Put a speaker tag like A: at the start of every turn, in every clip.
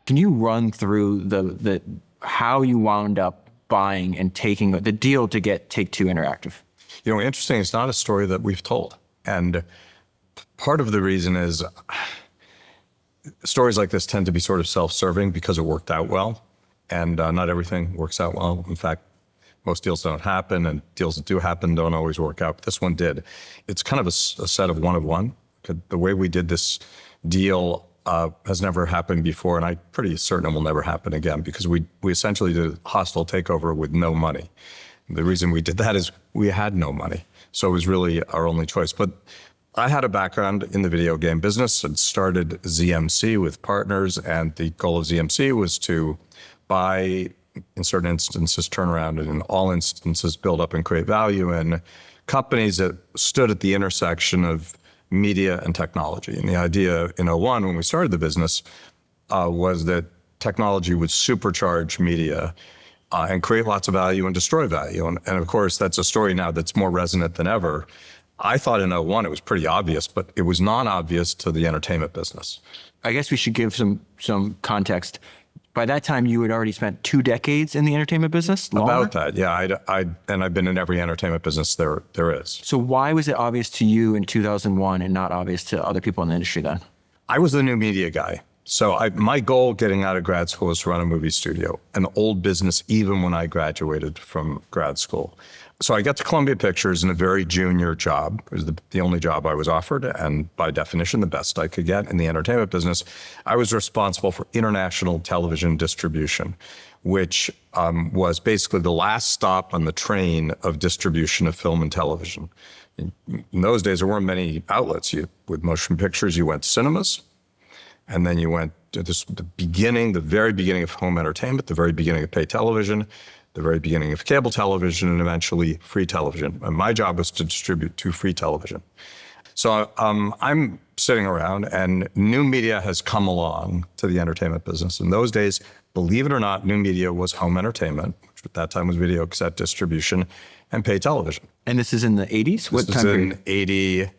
A: Can you run through the how you wound up buying and taking the deal to get Take-Two Interactive?
B: You know, interesting, it's not a story that we've told. And part of the reason is stories like this tend to be sort of self-serving because it worked out well. And not everything works out well. In fact, most deals don't happen, and deals that do happen don't always work out. But this one did. It's kind of a set of one. The way we did this deal has never happened before, and I'm pretty certain it will never happen again, because we essentially did a hostile takeover with no money. The reason we did that is we had no money. So it was really our only choice. But I had a background in the video game business and started ZMC with partners, and the goal of ZMC was to buy, in certain instances, turn around, and in all instances, build up and create value in companies that stood at the intersection of media and technology. And the idea in 2001, when we started the business, was that technology would supercharge media and create lots of value and destroy value. And of course, that's a story now that's more resonant than ever. I thought in 2001 it was pretty obvious, but it was non-obvious to the entertainment business.
A: I guess we should give some context. By that time, you had already spent 2 decades in the entertainment business? Longer?
B: About that, yeah. And I've been in every entertainment business there is.
A: So why was it obvious to you in 2001 and not obvious to other people in the industry then?
B: I was the new media guy. So my goal getting out of grad school was to run a movie studio, an old business even when I graduated from grad school. So I got to Columbia Pictures in a very junior job. It was the only job I was offered, and by definition, the best I could get in the entertainment business. I was responsible for international television distribution, which was basically the last stop on the train of distribution of film and television. In those days, there weren't many outlets. With motion pictures, you went to cinemas, and then you went to the very beginning of home entertainment, the very beginning of pay television, the very beginning of cable television, and eventually free television. And my job was to distribute to free television. So I'm sitting around, and new media has come along to the entertainment business. In those days, believe it or not, new media was home entertainment, which at that time was video cassette distribution and pay television.
A: And this is in the 80s?
B: What time period? This is in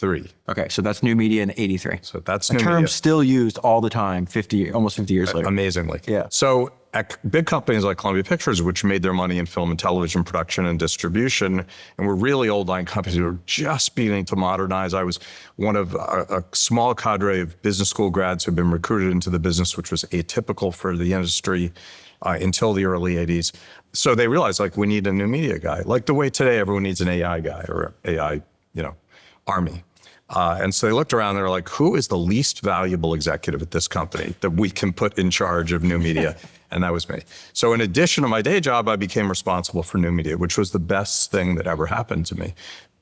B: 83.
A: Okay, so that's new media in 83.
B: So that's new media.
A: A term still used all the time, almost 50 years later.
B: Amazingly.
A: Yeah.
B: So at big companies like Columbia Pictures, which made their money in film and television production and distribution, and were really old line companies who were just beginning to modernize. I was one of a small cadre of business school grads who'd been recruited into the business, which was atypical for the industry until the early 80s. So they realized, we need a new media guy. Like the way today everyone needs an AI guy or AI, army. And so they looked around, they were like, who is the least valuable executive at this company that we can put in charge of new media? And that was me. So in addition to my day job, I became responsible for new media, which was the best thing that ever happened to me,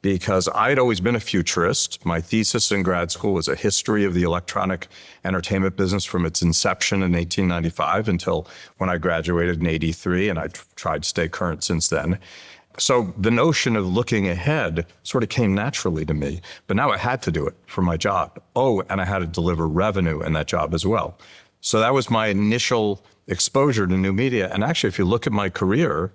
B: because I'd always been a futurist. My thesis in grad school was a history of the electronic entertainment business from its inception in 1895 until when I graduated in 83, and I've tried to stay current since then. So the notion of looking ahead sort of came naturally to me, but now I had to do it for my job. Oh, and I had to deliver revenue in that job as well. So that was my initial exposure to new media. And actually, if you look at my career,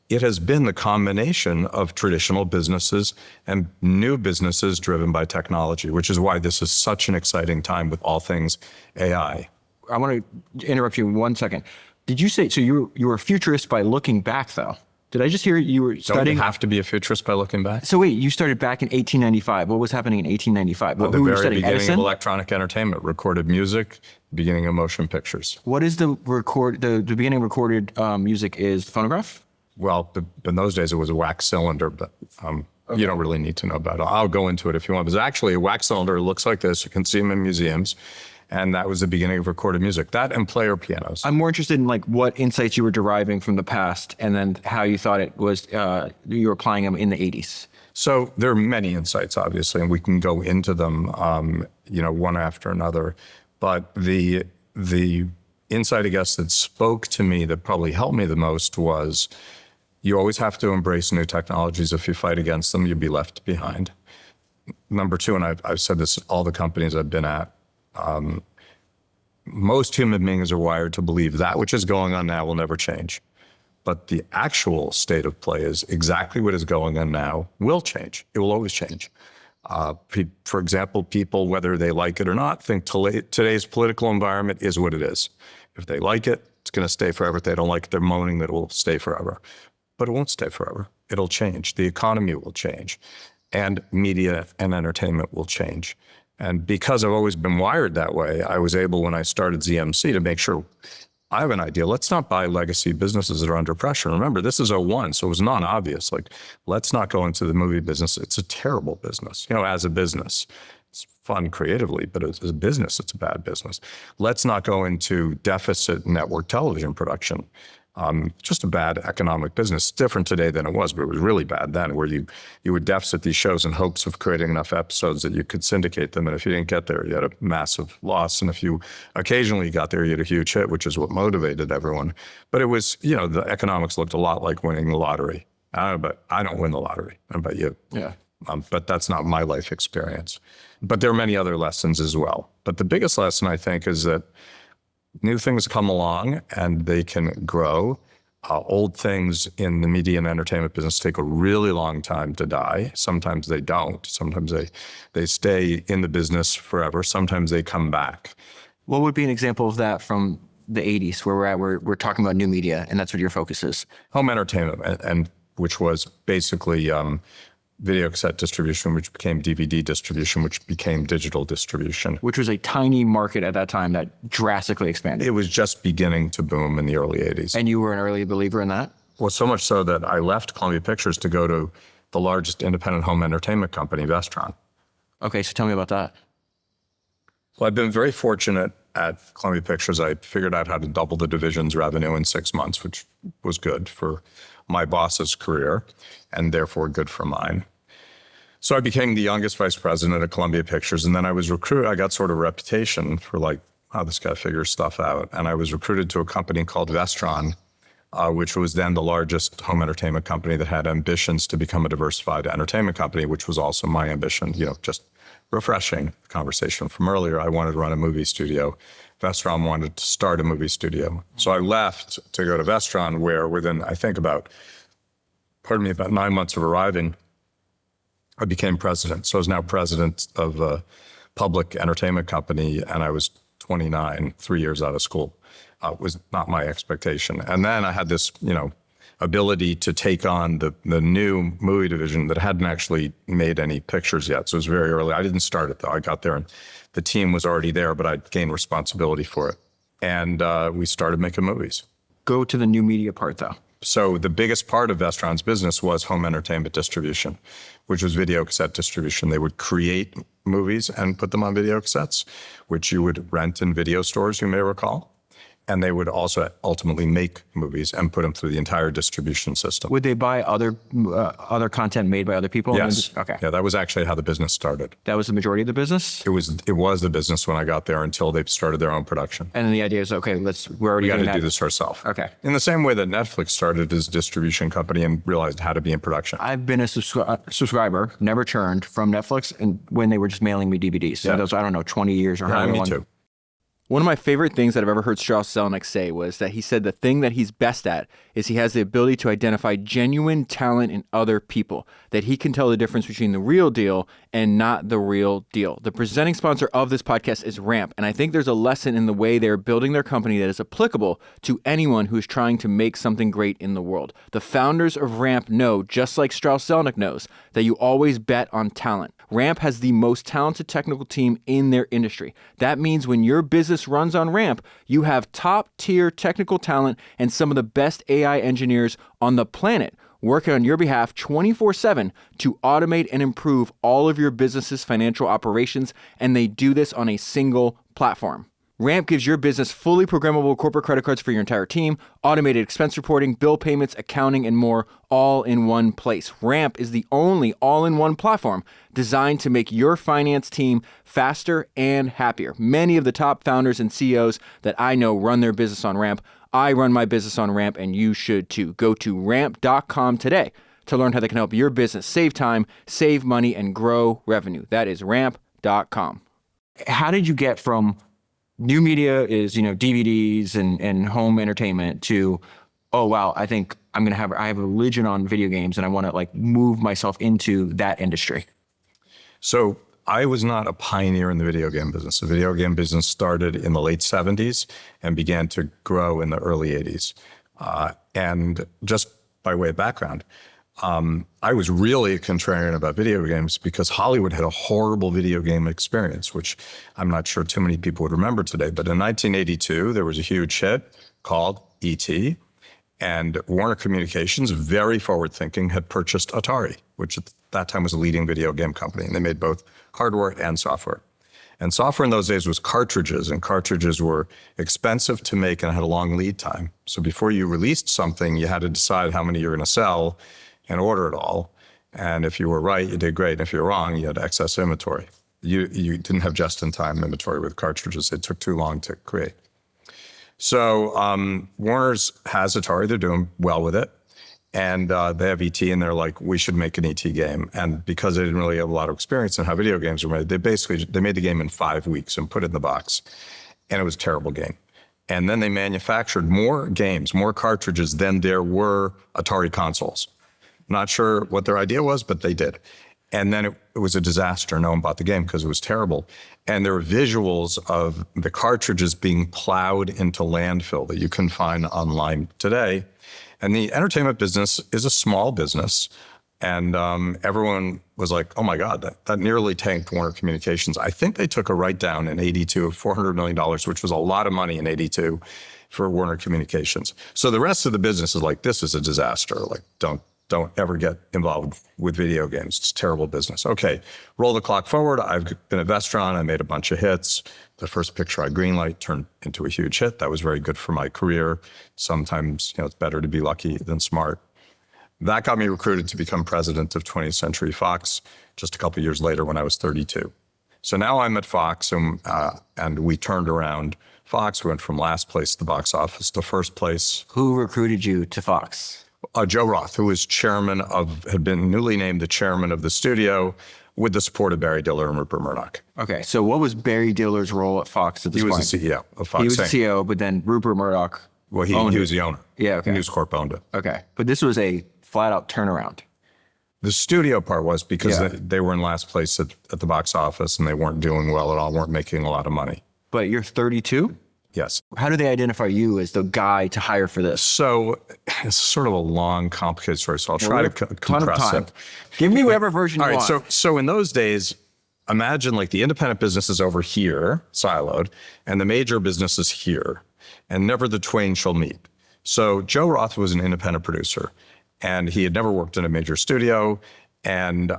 B: it has been the combination of traditional businesses and new businesses driven by technology, which is why this is such an exciting time with all things AI.
A: I want to interrupt you 1 second. Did you say, so you were a futurist by looking back, though? Did I just hear you were studying?
B: Don't you have to be a futurist by looking back?
A: So wait, you started back in 1895. What was happening in 1895?
B: The very beginning Edison? Of electronic entertainment, recorded music, beginning of motion pictures.
A: What is the beginning of recorded music is phonograph?
B: Well, in those days it was a wax cylinder, but okay. You don't really need to know about it. I'll go into it if you want. But it's actually a wax cylinder. It looks like this. You can see them in museums. And that was the beginning of recorded music. That and player pianos.
A: I'm more interested in what insights you were deriving from the past, and then how you thought it was you were applying them in the 80s.
B: So there are many insights, obviously, and we can go into them, one after another. But the insight, I guess, that spoke to me, that probably helped me the most, was you always have to embrace new technologies. If you fight against them, you'll be left behind. Number two, and I've said this at all the companies I've been at, most human beings are wired to believe that which is going on now will never change. But the actual state of play is exactly what is going on now will change. It will always change. For example, people, whether they like it or not, think today's political environment is what it is. If they like it, it's going to stay forever. If they don't like it, they're moaning that it will stay forever. But it won't stay forever. It'll change. The economy will change. And media and entertainment will change. And because I've always been wired that way, I was able, when I started ZMC, to make sure I have an idea. Let's not buy legacy businesses that are under pressure. Remember, this is '01, so it was non-obvious. Like, let's not go into the movie business. It's a terrible business, as a business. It's fun creatively, but as a business, it's a bad business. Let's not go into deficit network television production. Just a bad economic business. Different today than it was, but it was really bad then, where you would deficit these shows in hopes of creating enough episodes that you could syndicate them. And if you didn't get there, you had a massive loss. And if you occasionally got there, you had a huge hit, which is what motivated everyone. But it was, the economics looked a lot like winning the lottery. But I don't win the lottery. How about you?
A: Yeah.
B: But that's not my life experience. But there are many other lessons as well. But the biggest lesson, I think, is that new things come along and they can grow. Old things in the media and entertainment business take a really long time to die. Sometimes they don't. Sometimes they stay in the business forever. Sometimes they come back.
A: What would be an example of that from the 80s where we're at, where we're talking about new media and that's what your focus is?
B: Home entertainment, and which was basically video cassette distribution, which became DVD distribution, which became digital distribution.
A: Which was a tiny market at that time that drastically expanded.
B: It was just beginning to boom in the early 80s.
A: And you were an early believer in that?
B: Well, so much so that I left Columbia Pictures to go to the largest independent home entertainment company, Vestron.
A: Okay, so tell me about that.
B: Well, I've been very fortunate at Columbia Pictures. I figured out how to double the division's revenue in 6 months, which was good for my boss's career and therefore good for mine. So I became the youngest vice president at Columbia Pictures, and then I was recruited. I got sort of a reputation for this guy figures stuff out. And I was recruited to a company called Vestron, which was then the largest home entertainment company that had ambitions to become a diversified entertainment company, which was also my ambition, just refreshing the conversation from earlier. I wanted to run a movie studio. Vestron wanted to start a movie studio. So I left to go to Vestron, where within, I think about 9 months of arriving, I became president. So I was now president of a public entertainment company, and I was 29, 3 years out of school. It was not my expectation. And then I had this, ability to take on the new movie division that hadn't actually made any pictures yet. So it was very early. I didn't start it, though. I got there and the team was already there, but I gained responsibility for it. And we started making movies.
A: Go to the new media part, though.
B: So the biggest part of Vestron's business was home entertainment distribution, which was video cassette distribution. They would create movies and put them on video cassettes, which you would rent in video stores, you may recall. And they would also ultimately make movies and put them through the entire distribution system.
A: Would they buy other content made by other people?
B: Yes.
A: Okay.
B: Yeah, that was actually how the business started.
A: That was the majority of the business?
B: It was the business when I got there until they started their own production.
A: And then the idea is, okay, we're already
B: We got
A: doing
B: to
A: that.
B: do this ourselves.
A: Okay.
B: In the same way that Netflix started as a distribution company and realized how to be in production.
A: I've been a subscriber, never churned, from Netflix, and when they were just mailing me DVDs. So that was, 20 years or however
B: me
A: long.
B: too.
C: One of my favorite things that I've ever heard Strauss Zelnick say was that he said the thing that he's best at is he has the ability to identify genuine talent in other people, that he can tell the difference between the real deal and not the real deal. The presenting sponsor of this podcast is Ramp, and I think there's a lesson in the way they're building their company that is applicable to anyone who's trying to make something great in the world. The founders of Ramp know, just like Strauss Zelnick knows, that you always bet on talent. Ramp has the most talented technical team in their industry. That means when your business runs on Ramp, you have top-tier technical talent and some of the best AI engineers on the planet working on your behalf 24/7 to automate and improve all of your business's financial operations, and they do this on a single platform. Ramp gives your business fully programmable corporate credit cards for your entire team, automated expense reporting, bill payments, accounting, and more, all in one place. Ramp is the only all-in-one platform designed to make your finance team faster and happier. Many of the top founders and CEOs that I know run their business on Ramp. I run my business on Ramp, and you should too. Go to ramp.com today to learn how they can help your business save time, save money, and grow revenue. That is ramp.com.
A: How did you get from new media is, DVDs and home entertainment to, oh, wow, I think I have a religion on video games and I want to move myself into that industry?
B: So I was not a pioneer in the video game business. The video game business started in the late 70s and began to grow in the early 80s. And just by way of background, I was really a contrarian about video games because Hollywood had a horrible video game experience, which I'm not sure too many people would remember today. But in 1982, there was a huge hit called E.T., and Warner Communications, very forward-thinking, had purchased Atari, which at that time was a leading video game company. And they made both hardware and software. And software in those days was cartridges, and cartridges were expensive to make and had a long lead time. So before you released something, you had to decide how many you're going to sell and order it all. And if you were right, you did great. And if you were wrong, you had excess inventory. You didn't have just-in-time inventory with cartridges. It took too long to create. So Warner's has Atari. They're doing well with it. And they have E.T. and they're like, we should make an E.T. game. And because they didn't really have a lot of experience in how video games were made, they made the game in 5 weeks and put it in the box. And it was a terrible game. And then they manufactured more games, more cartridges than there were Atari consoles. Not sure what their idea was, but they did. And then it was a disaster. No one bought the game because it was terrible. And there were visuals of the cartridges being plowed into landfill that you can find online today. And the entertainment business is a small business. And everyone was like, oh my God, that nearly tanked Warner Communications. I think they took a write-down in 82 of $400 million, which was a lot of money in 82 for Warner Communications. So the rest of the business is like, this is a disaster. Like, don't ever get involved with video games. It's terrible business. Okay, roll the clock forward. I've been at Vestron. I made a bunch of hits. The first picture I greenlight turned into a huge hit. That was very good for my career. Sometimes, it's better to be lucky than smart. That got me recruited to become president of 20th Century Fox just a couple of years later when I was 32. So now I'm at Fox, and we turned around Fox. We went from last place at the box office to first place.
A: Who recruited you to Fox?
B: Joe Roth, who was had been newly named the chairman of the studio with the support of Barry Diller and Rupert Murdoch.
A: Okay, so what was Barry Diller's role at Fox at this point?
B: He was the CEO of Fox.
A: He was the CEO, but then Rupert Murdoch
B: he was the owner.
A: Yeah, okay.
B: News Corp owned it.
A: Okay, but this was a flat-out turnaround.
B: The studio part was because they were in last place at the box office and they weren't doing well at all, weren't making a lot of money.
A: But you're 32?
B: Yes.
A: How do they identify you as the guy to hire for this?
B: So it's sort of a long, complicated story, so I'll try to compress it.
A: Give me whatever version you want.
B: All right, so in those days, imagine like the independent business is over here, siloed, and the major business is here, and never the twain shall meet. So Joe Roth was an independent producer, and he had never worked in a major studio, and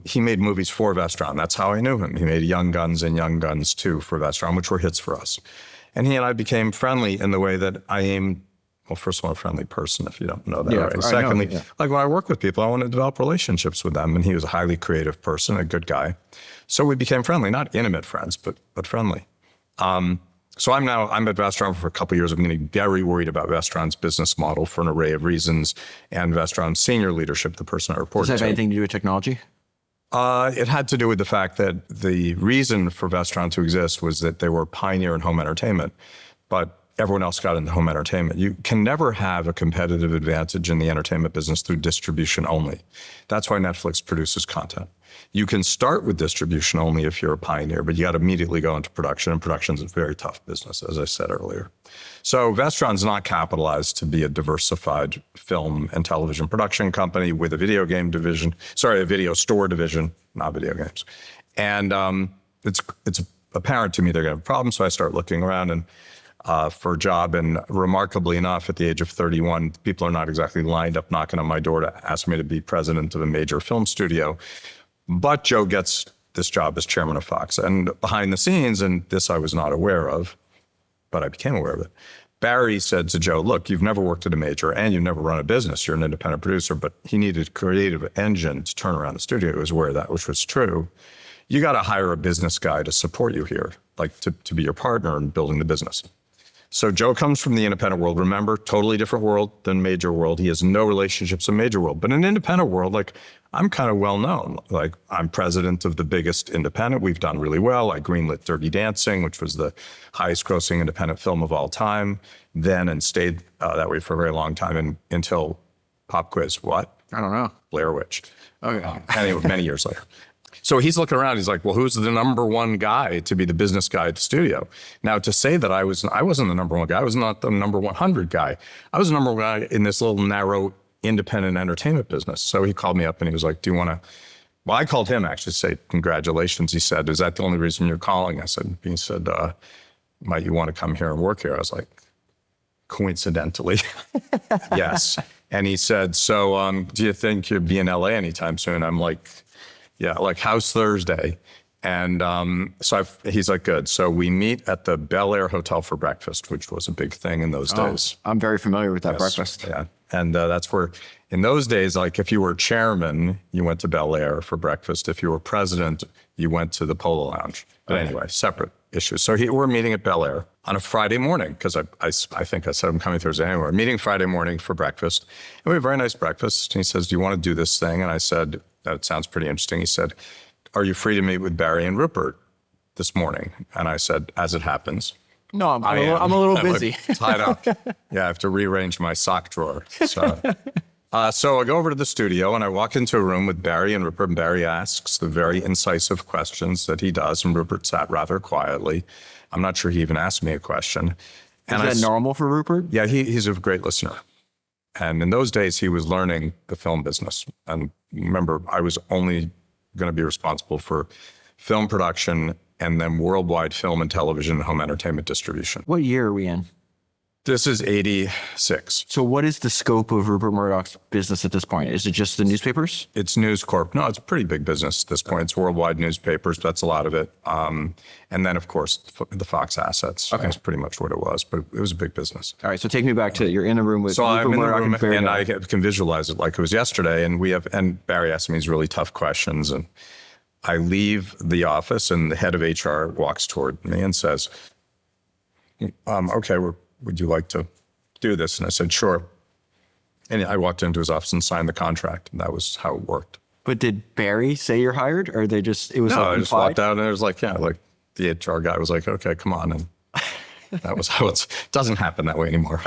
B: he made movies for Vestron. That's how I knew him. He made Young Guns and Young Guns 2 for Vestron, which were hits for us. And he and I became friendly in the way that I am, well, first of all, a friendly person, if you don't know that.
A: Yeah,
B: right? Secondly, like when I work with people, I want to develop relationships with them. And he was a highly creative person, a good guy. So we became friendly, not intimate friends, but friendly. So I'm at Vestron for a couple of years. I'm getting very worried about Vestron's business model for an array of reasons, and Vestron's senior leadership, the person I reported to.
A: Does that have anything to do with technology?
B: It had to do with the fact that the reason for Vestron to exist was that they were a pioneer in home entertainment, but everyone else got into home entertainment. You can never have a competitive advantage in the entertainment business through distribution only. That's why Netflix produces content. You can start with distribution only if you're a pioneer, but you got to immediately go into production, and production's a very tough business, as I said earlier. So Vestron's not capitalized to be a diversified film and television production company with a video game division, a video store division, not video games. And it's apparent to me they're going to have a problem, so I start looking around for a job. And remarkably enough, at the age of 31, people are not exactly lined up knocking on my door to ask me to be president of a major film studio. But Joe gets this job as chairman of Fox. And behind the scenes, and this I was not aware of, but I became aware of it, Barry said to Joe, look, you've never worked at a major and you've never run a business. You're an independent producer, but he needed a creative engine to turn around the studio. He was aware of that, which was true. You got to hire a business guy to support you here, like to be your partner in building the business. So Joe comes from the independent world. Remember, totally different world than major world. He has no relationships in major world. But in independent world, like I'm kind of well known. Like I'm president of the biggest independent. We've done really well. I greenlit Dirty Dancing, which was the highest grossing independent film of all time then, and stayed that way for a very long time until Pop Quiz. What?
A: I don't know.
B: Blair Witch.
A: Okay.
B: Anyway, many years later. So he's looking around. He's like, well, who's the number one guy to be the business guy at the studio? Now, to say that I wasn't the number one guy. I was not the number 100 guy. I was the number one guy in this little narrow independent entertainment business. So he called me up and he was like, do you want to, well, I called him actually to say, congratulations. He said, is that the only reason you're calling? He said, might you want to come here and work here? I was like, coincidentally, yes. And he said, so do you think you'll be in LA anytime soon? I'm like, yeah, like how's Thursday? And he's like, good. So we meet at the Bel Air Hotel for breakfast, which was a big thing in those days.
A: I'm very familiar with that breakfast.
B: Yeah. And that's where, in those days, like if you were chairman, you went to Bel Air for breakfast. If you were president, you went to the Polo Lounge. But anyway, separate issues. So we're meeting at Bel Air on a Friday morning, because I think I said I'm coming Thursday anyway. We're meeting Friday morning for breakfast. And we had a very nice breakfast. And he says, do you want to do this thing? And I said, that sounds pretty interesting. He said, are you free to meet with Barry and Rupert this morning? And I said, as it happens.
A: No, I'm a little busy.
B: Tied up. Yeah, I have to rearrange my sock drawer. So, so I go over to the studio and I walk into a room with Barry and Rupert. And Barry asks the very incisive questions that he does. And Rupert sat rather quietly. I'm not sure he even asked me a question.
A: Is that normal for Rupert?
B: Yeah, he's a great listener. And in those days, he was learning the film business. And remember, I was only going to be responsible for film production and then worldwide film and television and home entertainment distribution.
A: What year are we in?
B: This is 86.
A: So what is the scope of Rupert Murdoch's business at this point? Is it just the newspapers?
B: It's News Corp. No, it's a pretty big business at this point. It's worldwide newspapers. That's a lot of it. And then, of course, the Fox assets. Okay. That's pretty much what it was. But it was a big business.
A: All right. So take me back to you're in a room with
B: So
A: Rupert
B: I'm in the
A: Murdoch
B: room and I can visualize it like it was yesterday. And Barry asked me these really tough questions. And I leave the office and the head of HR walks toward me and says, okay, would you like to do this? And I said, sure. And I walked into his office and signed the contract. And that was how it worked.
A: But did Barry say you're hired, or they just, it was
B: No, I just walked out and it was like, yeah, like the HR guy was like, okay, come on. And that was how it doesn't happen that way anymore.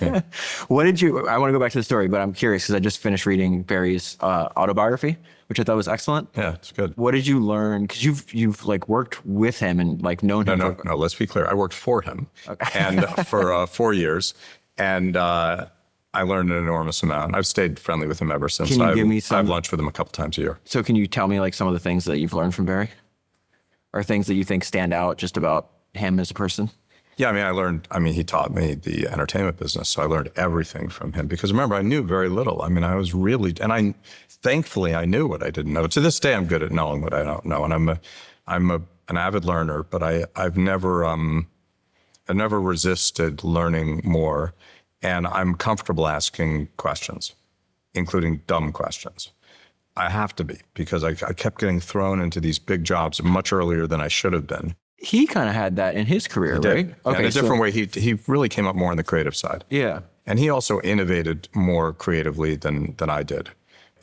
B: Yeah.
A: I want to go back to the story, but I'm curious because I just finished reading Barry's autobiography, which I thought was excellent.
B: Yeah, it's good.
A: What did you learn? Because you've like worked with him and like known him.
B: No, let's be clear. I worked for him and for 4 years. And I learned an enormous amount. I've stayed friendly with him ever since.
A: Can you give me some?
B: I have lunch with him a couple times a year.
A: So can you tell me like some of the things that you've learned from Barry? Or things that you think stand out just about him as a person?
B: Yeah, he taught me the entertainment business. So I learned everything from him because remember, I knew very little. I was really, and thankfully I knew what I didn't know. To this day, I'm good at knowing what I don't know. And I'm an avid learner, but I've never resisted learning more. And I'm comfortable asking questions, including dumb questions. I have to be because I kept getting thrown into these big jobs much earlier than I should have been.
A: He kind of had that in his career, right?
B: Okay, in a different way. He really came up more on the creative side.
A: Yeah.
B: And he also innovated more creatively than I did.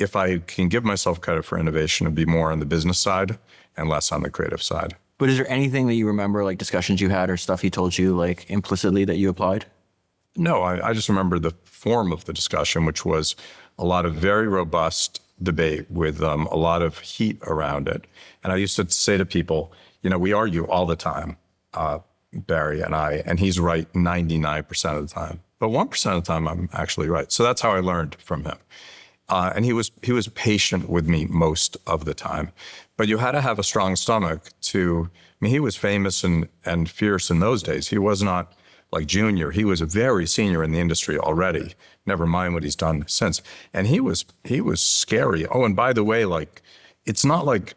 B: If I can give myself credit for innovation, it'd be more on the business side and less on the creative side.
A: But is there anything that you remember, like discussions you had or stuff he told you like implicitly that you applied?
B: No, I just remember the form of the discussion, which was a lot of very robust debate with a lot of heat around it. And I used to say to people, we argue all the time, Barry and I, and he's right 99% of the time. But 1% of the time, I'm actually right. So that's how I learned from him. And he was patient with me most of the time. But you had to have a strong stomach he was famous and fierce in those days. He was not like junior. He was a very senior in the industry already, never mind what he's done since. And he was scary. Oh, and by the way, like, it's not like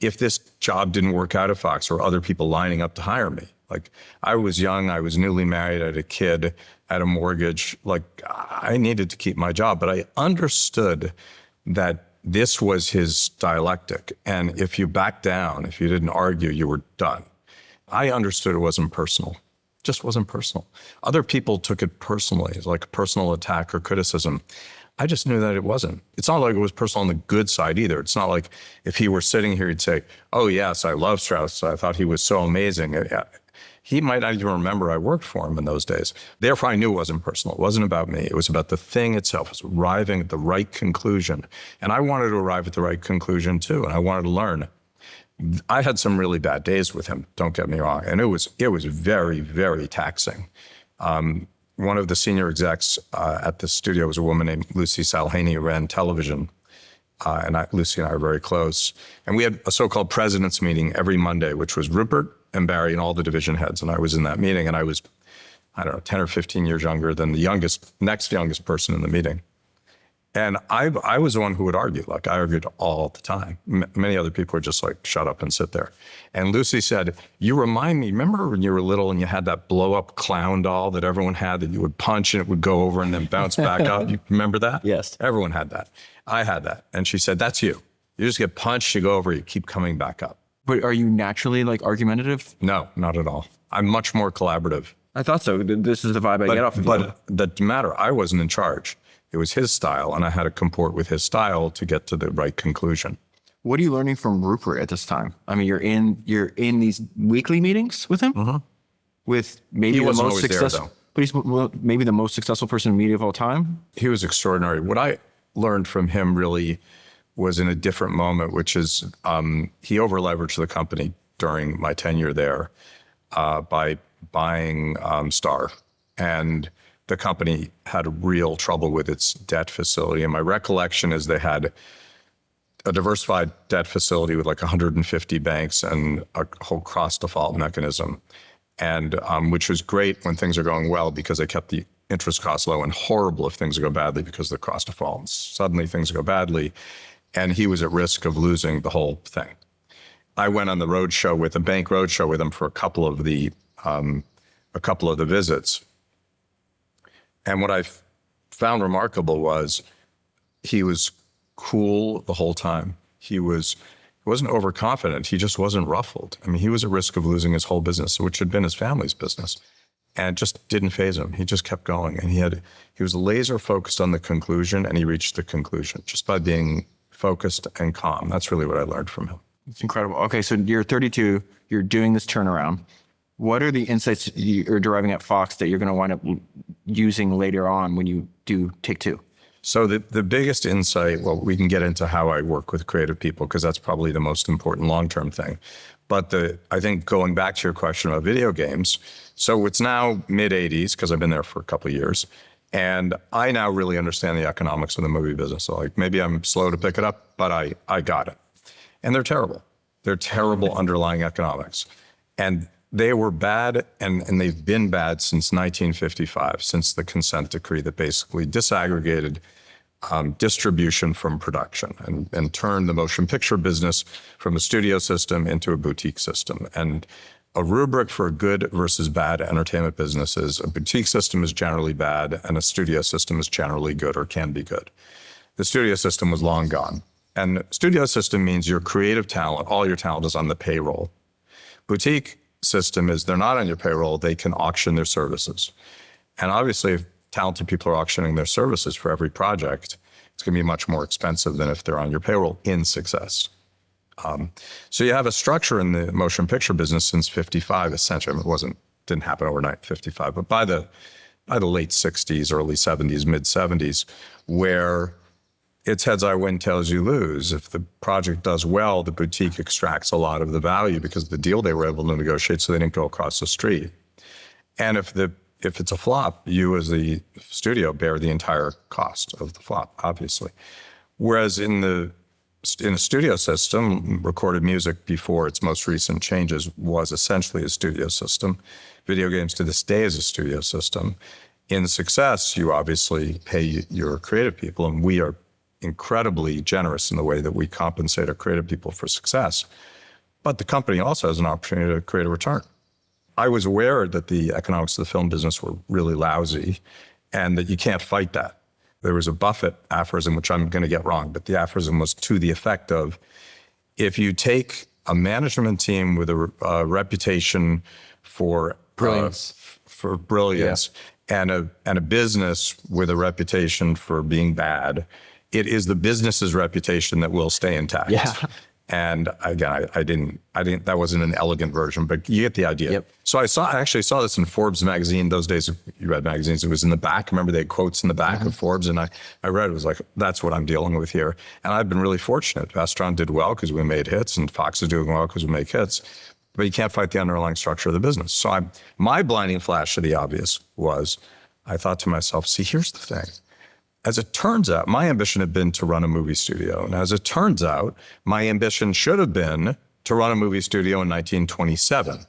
B: if this job didn't work out at Fox or other people lining up to hire me. Like, I was young, I was newly married, I had a kid, I had a mortgage. Like, I needed to keep my job, but I understood that this was his dialectic. And if you backed down, if you didn't argue, you were done. I understood it wasn't personal. Just wasn't personal. Other people took it personally, like a personal attack or criticism. I just knew that it wasn't. It's not like it was personal on the good side either. It's not like if he were sitting here, he'd say, oh yes, I love Strauss. I thought he was so amazing. he might not even remember I worked for him in those days. Therefore, I knew it wasn't personal. It wasn't about me. It was about the thing itself. It was arriving at the right conclusion. And I wanted to arrive at the right conclusion too, and I wanted to learn. I had some really bad days with him, don't get me wrong. And it was very, very taxing. One of the senior execs at the studio was a woman named Lucy Salhaney, who ran television. Lucy and I are very close. And we had a so-called president's meeting every Monday, which was Rupert and Barry and all the division heads. And I was in that meeting, and I was, 10 or 15 years younger than the next youngest person in the meeting. And I was the one who would argue. Like, I argued all the time. Many other people were just like, shut up and sit there. And Lucy said, you remind me, remember when you were little and you had that blow up clown doll that everyone had that you would punch and it would go over and then bounce back up? You remember that?
A: Yes.
B: Everyone had that. I had that. And she said, that's you. You just get punched, you go over, you keep coming back up.
A: But are you naturally like argumentative?
B: No, not at all. I'm much more collaborative.
A: I thought so. This is the vibe I get off of you.
B: But that didn't matter. I wasn't in charge. It was his style, and I had to comport with his style to get to the right conclusion.
A: What are you learning from Rupert at this time? I mean, you're in these weekly meetings with him, with maybe
B: He
A: the
B: wasn't
A: most
B: always there,
A: successful.
B: though.
A: But he's maybe the most successful person in media of all time.
B: He was extraordinary. What I learned from him really was in a different moment, which is he over-leveraged the company during my tenure there by buying Star. And the company had real trouble with its debt facility. And my recollection is they had a diversified debt facility with like 150 banks and a whole cross-default mechanism, and which was great when things are going well because they kept the interest costs low, and horrible if things go badly because of the cross-default. Suddenly things go badly, and he was at risk of losing the whole thing. I went on the roadshow with a bank roadshow with him for a couple of the visits. And what I found remarkable was he was cool the whole time. He wasn't overconfident. He just wasn't ruffled. I mean, he was at risk of losing his whole business, which had been his family's business, and it just didn't faze him. He just kept going, and he was laser focused on the conclusion, and he reached the conclusion just by being focused and calm. That's really what I learned from him.
A: It's incredible. Okay, so you're 32. You're doing this turnaround. What are the insights you're deriving at Fox that you're going to wind up using later on when you do Take Two?
B: So the biggest insight, well, we can get into how I work with creative people because that's probably the most important long-term thing. But I think going back to your question about video games, so it's now mid-'80s because I've been there for a couple of years, and I now really understand the economics of the movie business. So like maybe I'm slow to pick it up, but I got it. And they're terrible. They're terrible underlying economics. And they were bad, and they've been bad since 1955, since the consent decree that basically disaggregated distribution from production and turned the motion picture business from a studio system into a boutique system. And a rubric for a good versus bad entertainment business is a boutique system is generally bad and a studio system is generally good or can be good. The studio system was long gone. And studio system means your creative talent, all your talent is on the payroll. Boutique system is they're not on your payroll, they can auction their services. And obviously, if talented people are auctioning their services for every project, it's going to be much more expensive than if they're on your payroll in success. So you have a structure in the motion picture business since 55, essentially. I mean, it didn't happen overnight, 55, but by the late 60s, early 70s, mid 70s, where it's heads I win, tails you lose. If the project does well, the boutique extracts a lot of the value because of the deal they were able to negotiate, so they didn't go across the street. And if it's a flop, you as the studio bear the entire cost of the flop, obviously. Whereas in a studio system, recorded music before its most recent changes was essentially a studio system. Video games to this day is a studio system. In success, you obviously pay your creative people, and we are incredibly generous in the way that we compensate our creative people for success. But the company also has an opportunity to create a return. I was aware that the economics of the film business were really lousy and that you can't fight that. There was a Buffett aphorism, which I'm going to get wrong, but the aphorism was to the effect of, if you take a management team with a reputation for
A: Brilliance.
B: And a business with a reputation for being bad, it is the business's reputation that will stay intact.
A: Yeah.
B: And again, I didn't, that wasn't an elegant version, but you get the idea.
A: Yep.
B: So I actually saw this in Forbes magazine. Those days, you read magazines, it was in the back. Remember, they had quotes in the back of Forbes, and I read it, was like, that's what I'm dealing with here. And I've been really fortunate. Vestron did well because we made hits, and Fox is doing well because we make hits. But you can't fight the underlying structure of the business. So my blinding flash to the obvious was, I thought to myself, see, here's the thing. As it turns out, my ambition had been to run a movie studio. And as it turns out, my ambition should have been to run a movie studio in 1927,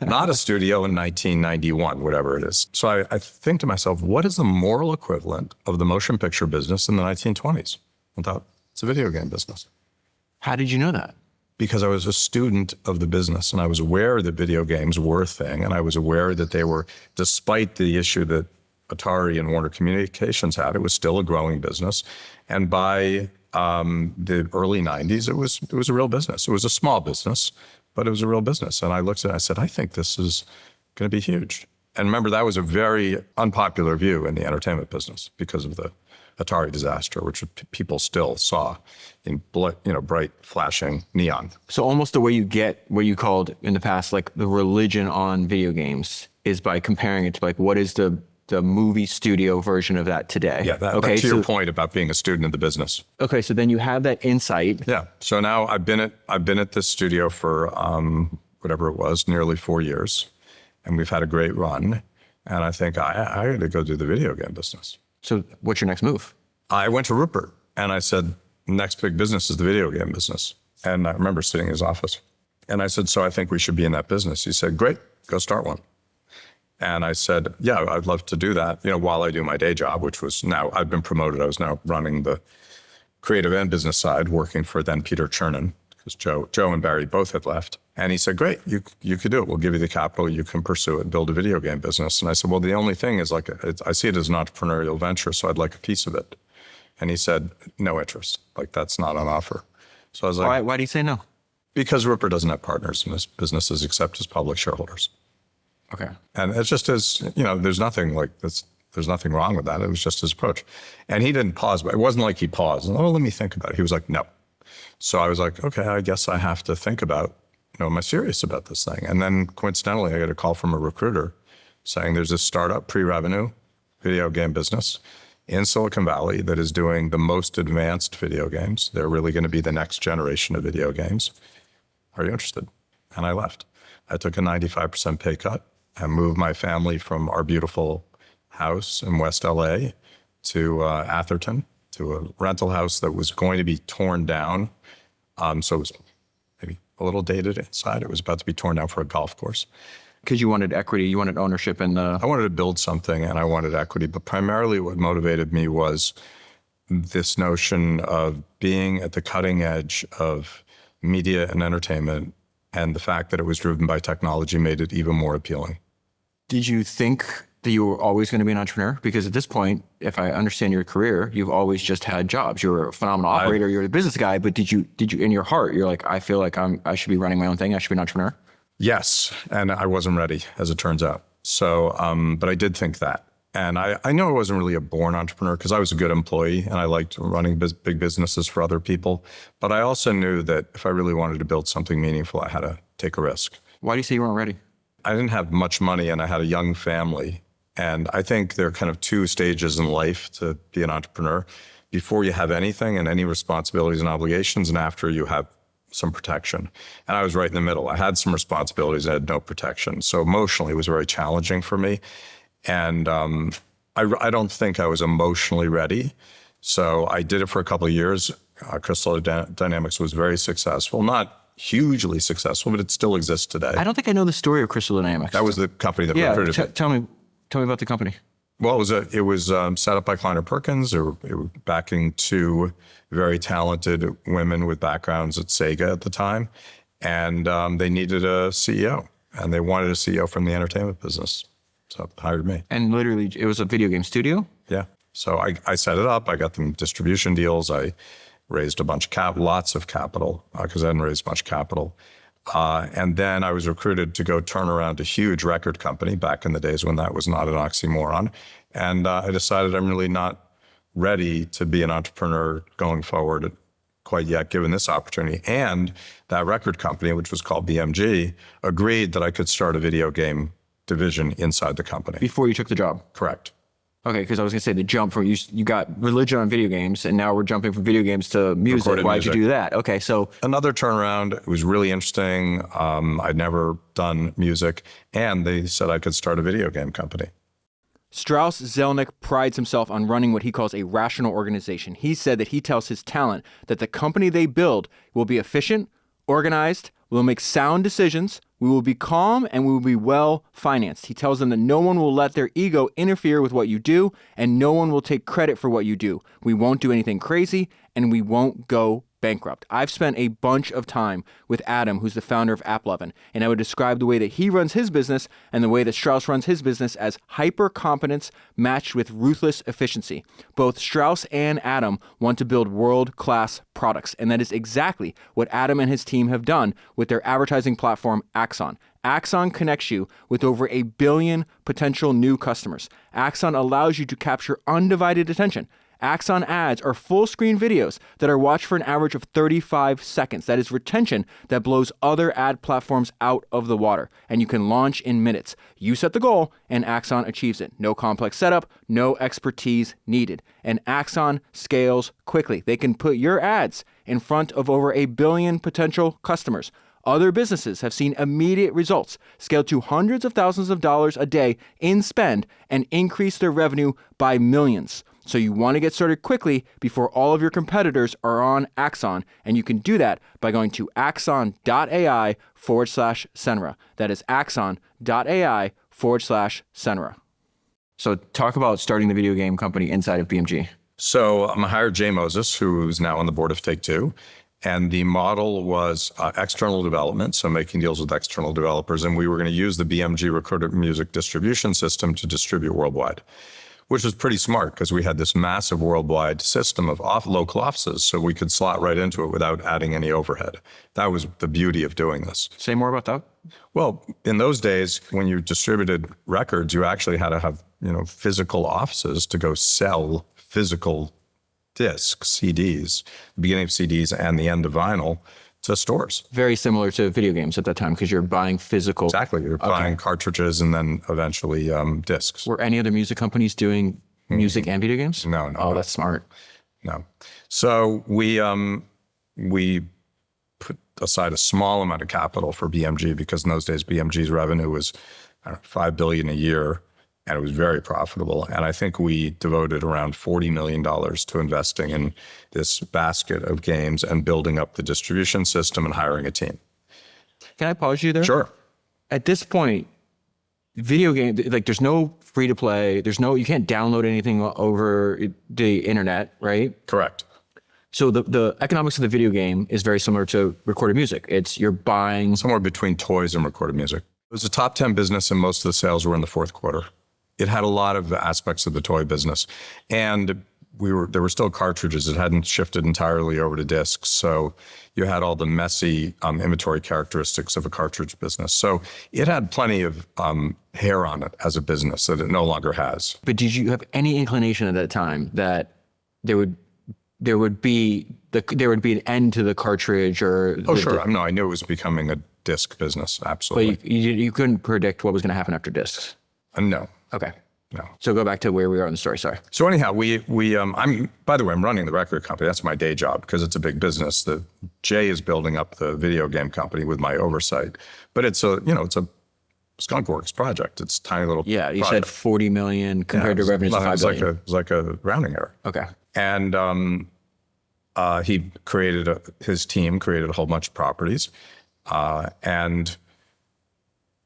B: not a studio in 1991, whatever it is. So I think to myself, what is the moral equivalent of the motion picture business in the 1920s? I thought, it's a video game business.
A: How did you know that?
B: Because I was a student of the business, and I was aware that video games were a thing, and I was aware that they were, despite the issue that Atari and Warner Communications had, it was still a growing business. And by the early 90s, it was a real business. It was a small business, but it was a real business. And I looked at it, I said, I think this is going to be huge. And remember, that was a very unpopular view in the entertainment business because of the Atari disaster, which people still saw in bright flashing neon.
A: So almost the way you get what you called in the past, like the religion on video games, is by comparing it to like, what is the movie studio version of that today?
B: Yeah, to your point about being a student of the business.
A: Okay, so then you have that insight.
B: Yeah. So now I've been at this studio for whatever it was, nearly 4 years, and we've had a great run. And I think I got to go do the video game business.
A: So what's your next move?
B: I went to Rupert and I said, next big business is the video game business. And I remember sitting in his office. And I said, so I think we should be in that business. He said, great, go start one. And I said, yeah, I'd love to do that, while I do my day job, which was now, I've been promoted. I was now running the creative and business side, working for then Peter Chernin, because Joe and Barry both had left. And he said, great, you could do it. We'll give you the capital. You can pursue it, build a video game business. And I said, well, the only thing is I see it as an entrepreneurial venture, so I'd like a piece of it. And he said, no interest. That's not on offer. So I was like,
A: why do you say no?
B: Because Rupert doesn't have partners in his businesses except his public shareholders.
A: Okay.
B: And it's just there's nothing like this. There's nothing wrong with that. It was just his approach. And he didn't pause, but it wasn't like he paused. Oh, let me think about it. He was like, no. So I was like, okay, I guess I have to think about, am I serious about this thing? And then coincidentally, I got a call from a recruiter saying there's this startup pre-revenue video game business in Silicon Valley that is doing the most advanced video games. They're really going to be the next generation of video games. Are you interested? And I left. I took a 95% pay cut. I moved my family from our beautiful house in West LA to Atherton, to a rental house that was going to be torn down. So it was maybe a little dated inside. It was about to be torn down for a golf course.
A: Because you wanted equity, you wanted ownership in the...
B: I wanted to build something and I wanted equity, but primarily what motivated me was this notion of being at the cutting edge of media and entertainment, and the fact that it was driven by technology made it even more appealing.
A: Did you think that you were always going to be an entrepreneur? Because at this point, if I understand your career, you've always just had jobs. You were a phenomenal operator, you're a business guy, but did you in your heart, you're like, I feel like I should be running my own thing, I should be an entrepreneur?
B: Yes, and I wasn't ready, as it turns out. So, but I did think that. And I know I wasn't really a born entrepreneur because I was a good employee and I liked running big businesses for other people. But I also knew that if I really wanted to build something meaningful, I had to take a risk.
A: Why do you say you weren't ready?
B: I didn't have much money and I had a young family. And I think there are kind of two stages in life to be an entrepreneur. Before you have anything and any responsibilities and obligations, and after you have some protection. And I was right in the middle. I had some responsibilities, I had no protection. So emotionally, it was very challenging for me. And I don't think I was emotionally ready. So I did it for a couple of years. Crystal Dynamics was very successful, not hugely successful, but it still exists today.
A: I don't think I know the story of Crystal Dynamics.
B: That was the company that recruited me.
A: Tell me about the company.
B: Well, it was set up by Kleiner Perkins. They were backing two very talented women with backgrounds at Sega at the time. And they needed a CEO. And they wanted a CEO from the entertainment business. So they hired me.
A: And literally, it was a video game studio?
B: Yeah. So I set it up. I got them distribution deals. I raised a bunch of lots of capital, because I hadn't raised much capital. And then I was recruited to go turn around a huge record company back in the days when that was not an oxymoron. And I decided I'm really not ready to be an entrepreneur going forward quite yet given this opportunity. And that record company, which was called BMG, agreed that I could start a video game division inside the company.
A: Before you took the job?
B: Correct.
A: Okay, because I was going to say the jump from you got religion on video games, and now we're jumping from video games to music.
B: Recorded
A: Why'd
B: music.
A: you do that? Okay, so
B: Another turnaround. It was really interesting. I'd never done music, and they said I could start a video game company.
C: Strauss Zelnick prides himself on running what he calls a rational organization. He said that he tells his talent that the company they build will be efficient, organized, will make sound decisions, we will be calm, and we will be well financed. He tells them that no one will let their ego interfere with what you do, and no one will take credit for what you do. We won't do anything crazy, and we won't go bankrupt. I've spent a bunch of time with Adam, who's the founder of AppLovin, and I would describe the way that he runs his business and the way that Strauss runs his business as hyper-competence matched with ruthless efficiency. Both Strauss and Adam want to build world-class products, and that is exactly what Adam and his team have done with their advertising platform, Axon. Axon connects you with over 1 billion potential new customers. Axon allows you to capture undivided attention. Axon ads are full-screen videos that are watched for an average of 35 seconds. That is retention that blows other ad platforms out of the water, and you can launch in minutes. You set the goal, and Axon achieves it. No complex setup, no expertise needed. And Axon scales quickly. They can put your ads in front of over 1 billion potential customers. Other businesses have seen immediate results, scale to hundreds of thousands of dollars a day in spend, and increase their revenue by millions. So you want to get started quickly before all of your competitors are on Axon, and you can do that by going to axon.ai/Senra. That is axon.ai/Senra.
A: So talk about starting the video game company inside of BMG.
B: So I hired Jay Moses, who is now on the board of Take-Two. And the model was external development, so making deals with external developers. And we were going to use the BMG recorded music distribution system to distribute worldwide, which was pretty smart because we had this massive worldwide system of local offices, so we could slot right into it without adding any overhead. That was the beauty of doing this.
A: Say more about that.
B: Well, in those days, when you distributed records, you actually had to have, physical offices to go sell physical discs, CDs, the beginning of CDs and the end of vinyl to stores.
A: Very similar to video games at that time because you're buying physical.
B: Exactly. You're buying cartridges and then eventually discs.
A: Were any other music companies doing music and video games?
B: No.
A: Oh, that's smart.
B: No. So we put aside a small amount of capital for BMG because in those days BMG's revenue was $5 billion a year. And it was very profitable. And I think we devoted around $40 million to investing in this basket of games and building up the distribution system and hiring a team.
A: Can I pause you there?
B: Sure.
A: At this point, video game, like there's no free to play. You can't download anything over the internet, right?
B: Correct.
A: So the economics of the video game is very similar to recorded music. It's you're buying.
B: Somewhere between toys and recorded music. It was a top 10 business and most of the sales were in the fourth quarter. It had a lot of aspects of the toy business. And there were still cartridges. It hadn't shifted entirely over to discs. So you had all the messy inventory characteristics of a cartridge business. So it had plenty of hair on it as a business that it no longer has.
A: But did you have any inclination at that time that there would be an end to the cartridge or?
B: Oh, sure. No, I knew it was becoming a disc business. Absolutely.
A: But you couldn't predict what was going to happen after discs.
B: No.
A: Okay.
B: No.
A: So go back to where we are in the story. Sorry.
B: So anyhow, by the way, I'm running the record company. That's my day job because it's a big business. Jay is building up the video game company with my oversight, but it's a skunkworks project. It's a tiny little.
A: Yeah. You
B: project.
A: said 40 million compared to revenues of 5 billion.
B: It was like a rounding error.
A: Okay.
B: And his team created a whole bunch of properties, and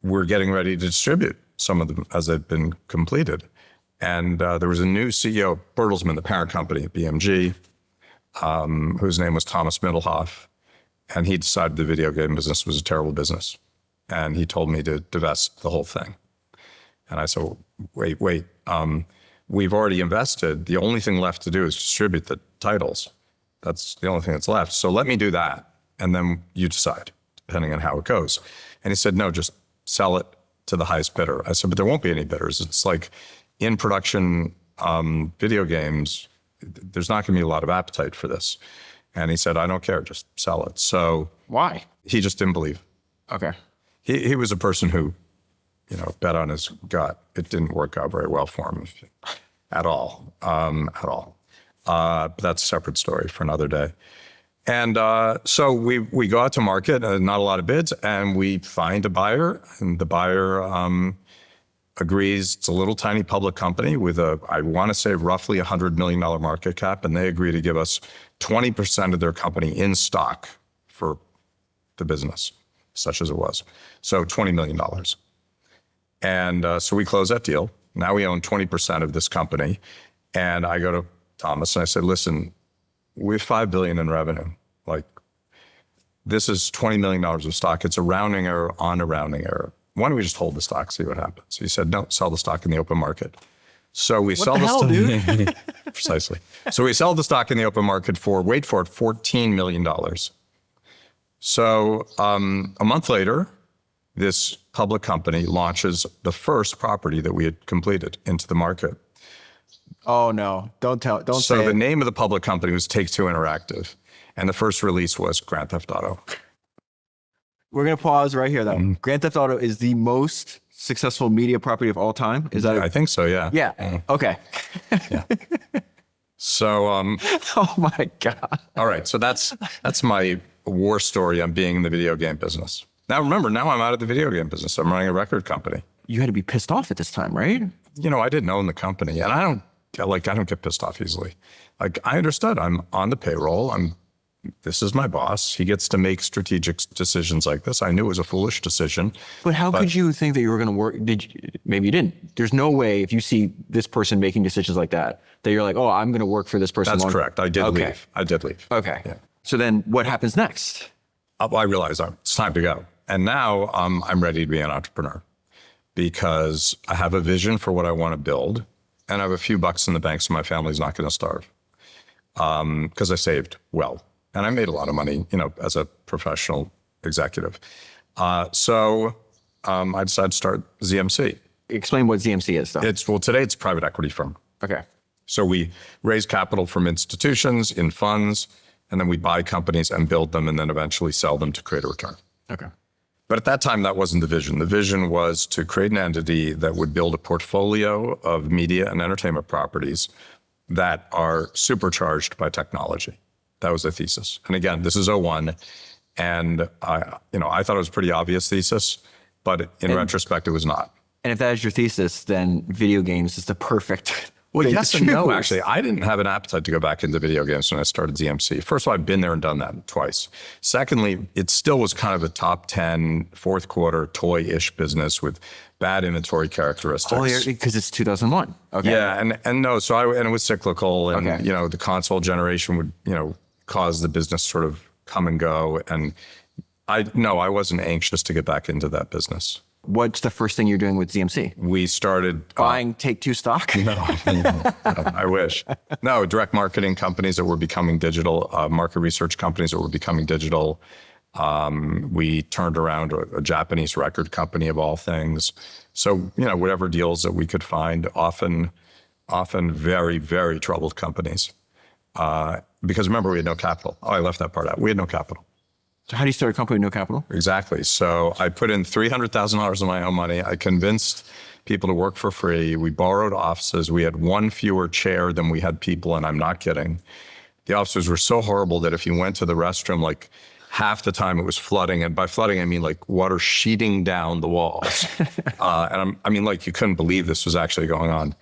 B: we're getting ready to distribute some of them as they've been completed. And there was a new CEO, Bertelsmann, the parent company at BMG, whose name was Thomas Middelhoff. And he decided the video game business was a terrible business. And he told me to divest the whole thing. And I said, wait, we've already invested. The only thing left to do is distribute the titles. That's the only thing that's left. So let me do that. And then you decide, depending on how it goes. And he said, no, just sell it to the highest bidder. I said, but there won't be any bidders. It's like in production video games, there's not going to be a lot of appetite for this. And he said, I don't care, just sell it. So
A: Why?
B: he just didn't believe.
A: Okay.
B: He was a person who, bet on his gut. It didn't work out very well for him at all. But that's a separate story for another day. And so we go out to market, not a lot of bids, and we find a buyer. And the buyer agrees. It's a little tiny public company with I want to say, roughly $100 million market cap. And they agree to give us 20% of their company in stock for the business, such as it was. So $20 million. And so we close that deal. Now we own 20% of this company. And I go to Thomas and I said, listen, we have $5 billion in revenue. Like, this is $20 million of stock. It's a rounding error on a rounding error. Why don't we just hold the stock, see what happens? He said, no, sell the stock in the open market. So we sell the stock.
A: dude?
B: Precisely. So we sell the stock in the open market for, wait for it, $14 million. So a month later, this public company launches the first property that we had completed into the market.
A: Oh no! Don't
B: So
A: say
B: the
A: it.
B: name of the public company was Take-Two Interactive, and the first release was Grand Theft Auto.
A: We're gonna pause right here, though. Grand Theft Auto is the most successful media property of all time. Is that?
B: I think so, yeah.
A: Yeah. Okay.
B: So,
A: Oh my God.
B: all right. So that's my war story on being in the video game business. Now remember, now I'm out of the video game business. I'm running a record company.
A: You had to be pissed off at this time, right?
B: I didn't own the company, and I don't get pissed off easily. Like, I understood I'm on the payroll. This is my boss. He gets to make strategic decisions like this. I knew it was a foolish decision.
A: But how could you think that you were going to work? Maybe you didn't. There's no way if you see this person making decisions like that you're like, oh, I'm going to work for this person.
B: That's correct. I did leave. I did leave.
A: Okay.
B: Yeah.
A: So then what happens next?
B: I realized it's time to go. And now I'm ready to be an entrepreneur because I have a vision for what I want to build, and I have a few bucks in the bank so my family's not going to starve because I saved well. And I made a lot of money, as a professional executive. So I decided to start ZMC.
A: Explain what ZMC is, though.
B: Today it's a private equity firm.
A: Okay.
B: So we raise capital from institutions in funds, and then we buy companies and build them and then eventually sell them to create a return.
A: Okay.
B: But at that time, that wasn't the vision. The vision was to create an entity that would build a portfolio of media and entertainment properties that are supercharged by technology. That was the thesis. And again, this is 01. And I thought it was a pretty obvious thesis, but in retrospect, it was not.
A: And if that is your thesis, then video games is the perfect
B: Well,
A: thing
B: yes
A: to
B: and no,
A: choose.
B: actually. I didn't have an appetite to go back into video games when I started ZMC. First of all, I've been there and done that twice. Secondly, it still was kind of a top 10, fourth quarter toy-ish business with bad inventory characteristics.
A: Oh, because it's 2001. Okay.
B: Yeah, and no, so it was cyclical, and
A: Okay.
B: the console generation would cause the business sort of come and go, and I wasn't anxious to get back into that business.
A: What's the first thing you're doing with ZMC?
B: We started
A: Buying Take-Two stock?
B: No, I wish. No, direct marketing companies that were becoming digital, market research companies that were becoming digital. We turned around a Japanese record company of all things. So, whatever deals that we could find, often very, very troubled companies. Because remember, we had no capital. Oh, I left that part out. We had no capital.
A: So how do you start a company with no capital?
B: Exactly. So I put in $300,000 of my own money. I convinced people to work for free. We borrowed offices. We had one fewer chair than we had people, and I'm not kidding. The offices were so horrible that if you went to the restroom, like half the time it was flooding. And by flooding, I mean like water sheeting down the walls. I mean, like you couldn't believe this was actually going on.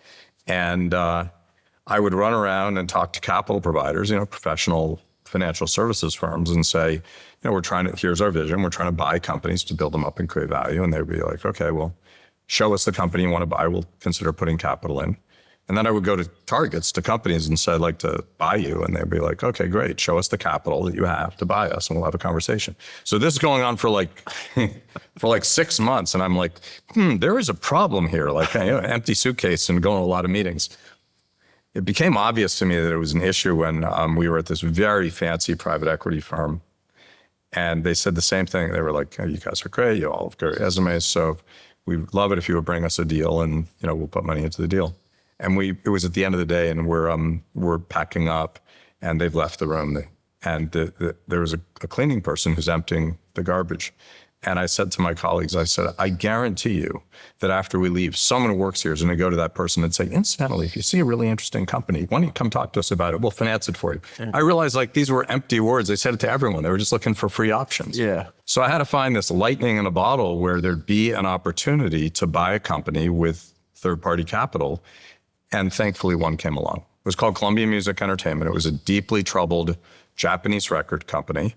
B: And I would run around and talk to capital providers, professional financial services firms, and say, here's our vision. We're trying to buy companies to build them up and create value. And they'd be like, okay, well, show us the company you want to buy. We'll consider putting capital in. And then I would go to targets, to companies, and say, I'd like to buy you. And they'd be like, okay, great. Show us the capital that you have to buy us, and we'll have a conversation. So this is going on for like 6 months. And I'm like, there is a problem here. Like, an empty suitcase and going to a lot of meetings. It became obvious to me that it was an issue when we were at this very fancy private equity firm. And they said the same thing. They were like, oh, you guys are great. You all have great resumes. So we'd love it if you would bring us a deal, and we'll put money into the deal. And it was at the end of the day, and we're packing up, and they've left the room. And there was a cleaning person who's emptying the garbage. And I said to my colleagues, I said, I guarantee you that after we leave, someone who works here is going to go to that person and say, incidentally, if you see a really interesting company, why don't you come talk to us about it? We'll finance it for you. Yeah. I realized like these were empty words. They said it to everyone. They were just looking for free options.
A: Yeah.
B: So I had to find this lightning in a bottle where there'd be an opportunity to buy a company with third-party capital. And thankfully one came along. It was called Columbia Music Entertainment. It was a deeply troubled Japanese record company.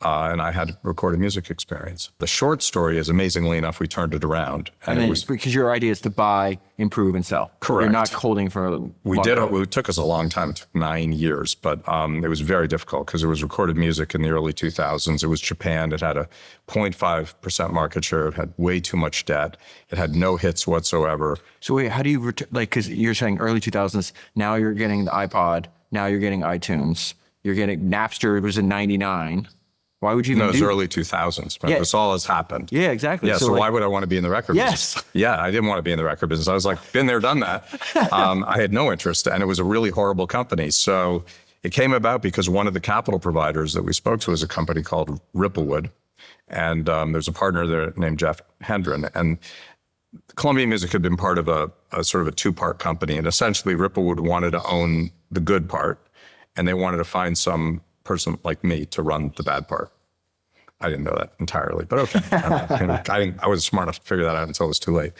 B: And I had recorded music experience. The short story is, amazingly enough, we turned it around.
A: And it was because your idea is to buy, improve, and sell.
B: Correct.
A: You're not holding for
B: We did it. It took us a long time. It took 9 years, but it was very difficult because it was recorded music in the early 2000s. It was Japan. It had a 0.5% market share. It had way too much debt. It had no hits whatsoever.
A: So wait, how do you, because you're saying early 2000s, now you're getting the iPod, now you're getting iTunes, you're getting Napster, it was in 99. Why would you even
B: No, it was early 2000s. But this all has happened.
A: Yeah, exactly.
B: Yeah, so why would I want to be in the record business? Yeah, I didn't want to be in the record business. I was like, been there, done that. I had no interest, and it was a really horrible company. So it came about because one of the capital providers that we spoke to was a company called Ripplewood. And there's a partner there named Jeff Hendren. And Columbia Music had been part of a sort of a two-part company. And essentially, Ripplewood wanted to own the good part, and they wanted to find some person like me to run the bad part. I didn't know that entirely, but okay. I wasn't smart enough to figure that out until it was too late.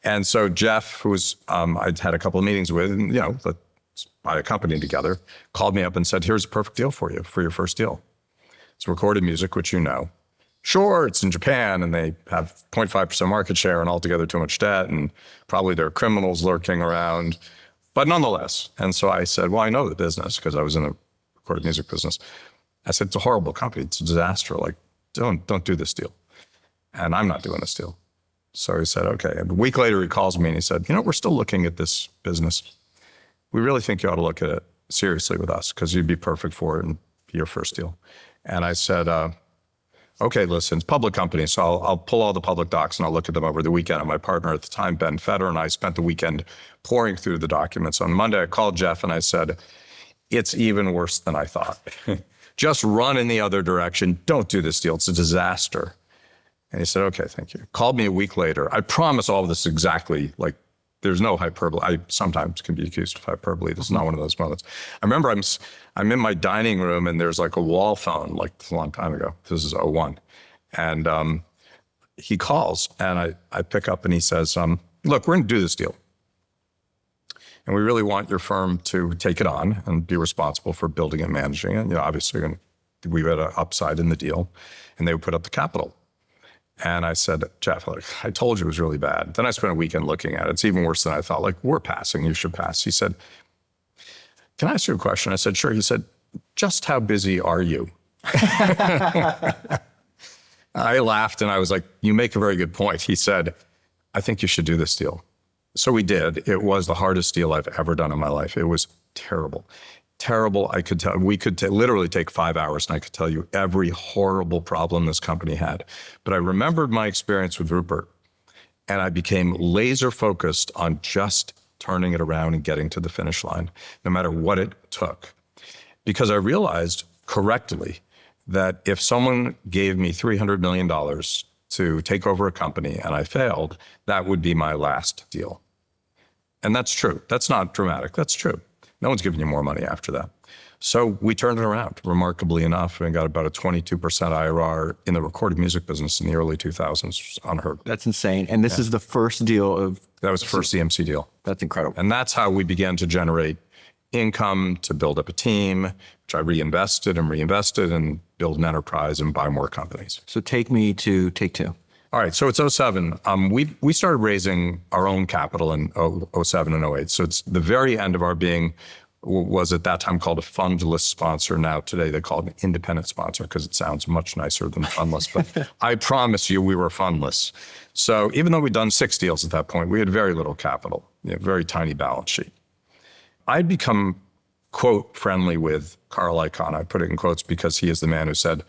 B: And so Jeff, who was, I'd had a couple of meetings with, and, let's buy a company together, called me up and said, here's a perfect deal for you for your first deal. It's recorded music, which you know. Sure, it's in Japan and they have 0.5% market share and altogether too much debt, and probably there are criminals lurking around, but nonetheless. And so I said, well, I know the business because I was in a recorded music business. I said, it's a horrible company. It's a disaster. Like, don't do this deal. And I'm not doing this deal. So he said, okay. And a week later, he calls me and he said, we're still looking at this business. We really think you ought to look at it seriously with us because you'd be perfect for it and be your first deal. And I said, okay, listen, it's a public company. So I'll pull all the public docs and I'll look at them over the weekend. And my partner at the time, Ben Feder, and I spent the weekend pouring through the documents. On Monday, I called Jeff and I said, it's even worse than I thought. Just run in the other direction. Don't do this deal. It's a disaster. And he said, okay, thank you. Called me a week later. I promise all of this exactly, like there's no hyperbole. I sometimes can be accused of hyperbole. This is not one of those moments. I remember I'm in my dining room and there's like a wall phone, like a long time ago. This is 01. And he calls and I pick up and he says, look, we're going to do this deal. And we really want your firm to take it on and be responsible for building and managing it. Obviously, we had an upside in the deal, and they would put up the capital. And I said, Jeff, I told you it was really bad. Then I spent a weekend looking at it. It's even worse than I thought. Like, we're passing. You should pass. He said, can I ask you a question? I said, sure. He said, just how busy are you? I laughed, and I was like, you make a very good point. He said, I think you should do this deal. So we did. It was the hardest deal I've ever done in my life. It was terrible. Terrible. I could tell, we could literally take 5 hours and I could tell you every horrible problem this company had. But I remembered my experience with Rupert and I became laser focused on just turning it around and getting to the finish line, no matter what it took. Because I realized correctly that if someone gave me $300 million to take over a company and I failed, that would be my last deal. And that's true. That's not dramatic. That's true. No one's giving you more money after that. So we turned it around, remarkably enough, and got about a 22% IRR in the recorded music business in the early 2000s. Unheard.
A: That's insane. And this is the first deal of...
B: That was the first EMC deal.
A: That's incredible.
B: And that's how we began to generate income, to build up a team, which I reinvested and build an enterprise and buy more companies.
A: So take me to take two.
B: All right, so it's 07. We started raising our own capital in 07 and 08. So it's the very end of our being was at that time called a fundless sponsor. Now today they call it an independent sponsor because it sounds much nicer than fundless. But I promise you we were fundless. So even though we'd done 6 deals at that point, we had very little capital, very tiny balance sheet. I'd become, quote, friendly with Carl Icahn. I put it in quotes because he is the man who said,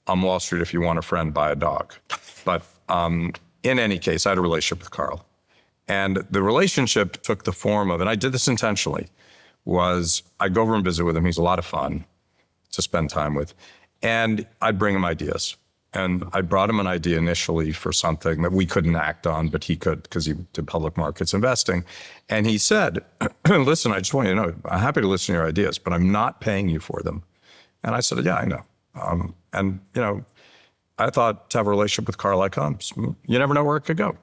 B: on Wall Street, if you want a friend, buy a dog. But in any case, I had a relationship with Carl. And the relationship took the form of, and I did this intentionally, was I'd go over and visit with him. He's a lot of fun. to spend time with. And I'd bring him ideas. And I brought him an idea initially for something that we couldn't act on, but he could because he did public markets investing. And he said, listen, I just want you to know, I'm happy to listen to your ideas, but I'm not paying you for them. And I said, yeah, I know. And, you know, I thought to have a relationship with Carl Icahn, you never know where it could go.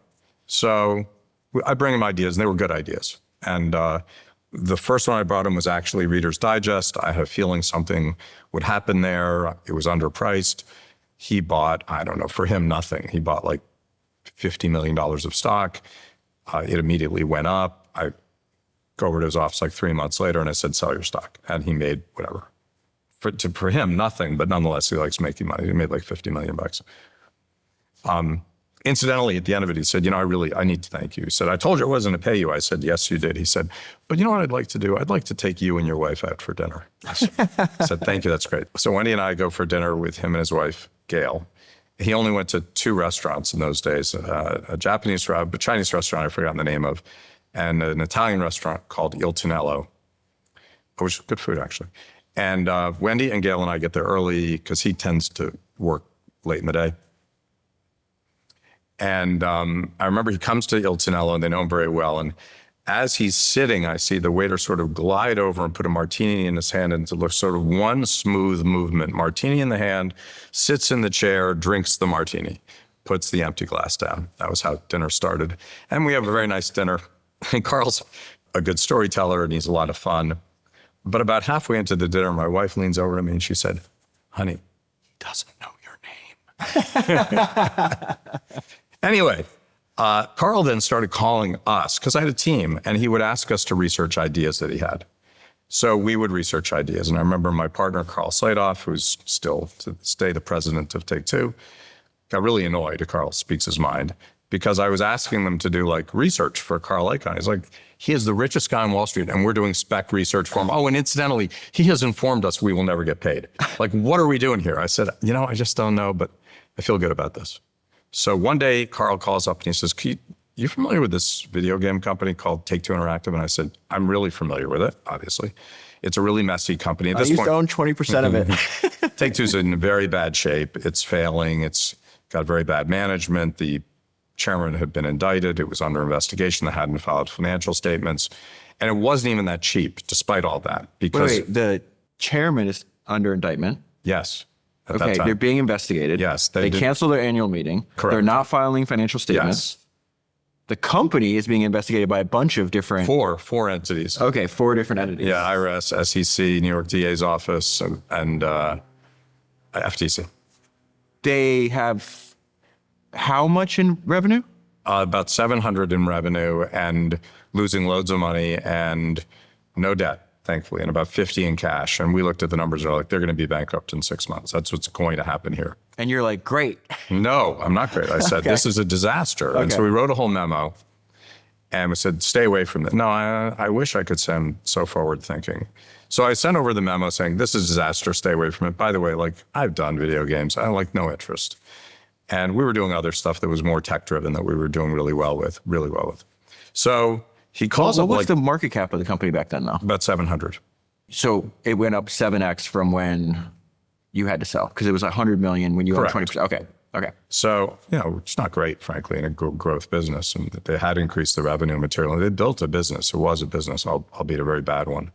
B: So I bring him ideas, and they were good ideas. And the first one I brought him was actually Reader's Digest. I had a feeling something would happen there. It was underpriced. He bought, I don't know, for him, nothing. He bought like $50 million of stock. It immediately went up. I go over to his office like 3 months later, and I said, sell your stock. And he made whatever. For him, nothing, but nonetheless, he likes making money. He made like $50 million. Incidentally, at the end of it, he said, you know, I need to thank you. He said, I told you I wasn't to pay you. I said, yes, you did. He said, but you know what I'd like to do? I'd like to take you and your wife out for dinner. I said, thank you, that's great. So Wendy and I go for dinner with him and his wife, Gail. He only went to 2 restaurants in those days, a Japanese, a Chinese restaurant I've forgotten the name of, and an Italian restaurant called Il Tonello, which is good food, actually. And Wendy and Gail and I get there early because he tends to work late in the day. And I remember he comes to Il Tonello, and they know him very well. And as he's sitting, I see the waiter sort of glide over and put a martini in his hand, and it looks sort of one smooth movement. Martini in the hand, sits in the chair, drinks the martini, puts the empty glass down. That was how dinner started. And we have a very nice dinner. And Carl's a good storyteller, and he's a lot of fun. But about halfway into the dinner, my wife leans over to me and she said, honey, he doesn't know your name. Anyway, Carl then started calling us, because I had a team, and he would ask us to research ideas that he had. So we would research ideas. And I remember my partner, Carl Sladoff, who's still to this day the president of Take-Two, got really annoyed. Carl speaks his mind, because I was asking them to do like research for Carl Icahn. He's like, he is the richest guy on Wall Street, and we're doing spec research for him. Oh, and incidentally, he has informed us we will never get paid. Like, what are we doing here? I said, you know, I just don't know, but I feel good about this. So one day, Carl calls up and he says, you familiar with this video game company called Take-Two Interactive? And I said, I'm really familiar with it, obviously. It's a really messy company. At this point,
A: I used to own 20% of it.
B: Take-Two's in very bad shape. It's failing. It's got very bad management. The chairman had been indicted. It was under investigation. They hadn't filed financial statements. And it wasn't even that cheap, despite all that. Because
A: wait, the chairman is under indictment.
B: Yes.
A: Okay, they're being investigated.
B: Yes.
A: They canceled their annual meeting.
B: Correct.
A: They're not filing financial statements.
B: Yes.
A: The company is being investigated by a bunch of different...
B: Four entities.
A: Okay, 4 different entities.
B: Yeah, IRS, SEC, New York DA's office, and FTC.
A: They have how much in revenue?
B: About 700 in revenue and losing loads of money and no debt, thankfully, and about 50 in cash. And we looked at the numbers and are like, they're going to be bankrupt in 6 months. That's what's going to happen here.
A: And you're like, great.
B: No, I'm not great. I said, this is a disaster. Okay. And so we wrote a whole memo and we said, stay away from it. No, I wish I could say I'm so forward thinking. So I sent over the memo saying, this is a disaster, stay away from it. By the way, like, I've done video games. I have like no interest. And we were doing other stuff that was more tech driven that we were doing really well with. So he calls up.
A: What's the market cap of the company back then, though?
B: About 700.
A: So it went up 7x from when you had to sell, because it was 100 million when you owned 20%. Okay.
B: So, you know, it's not great, frankly, in a growth business. And they had increased the revenue materially. They built a business. It was a business, albeit a very bad one.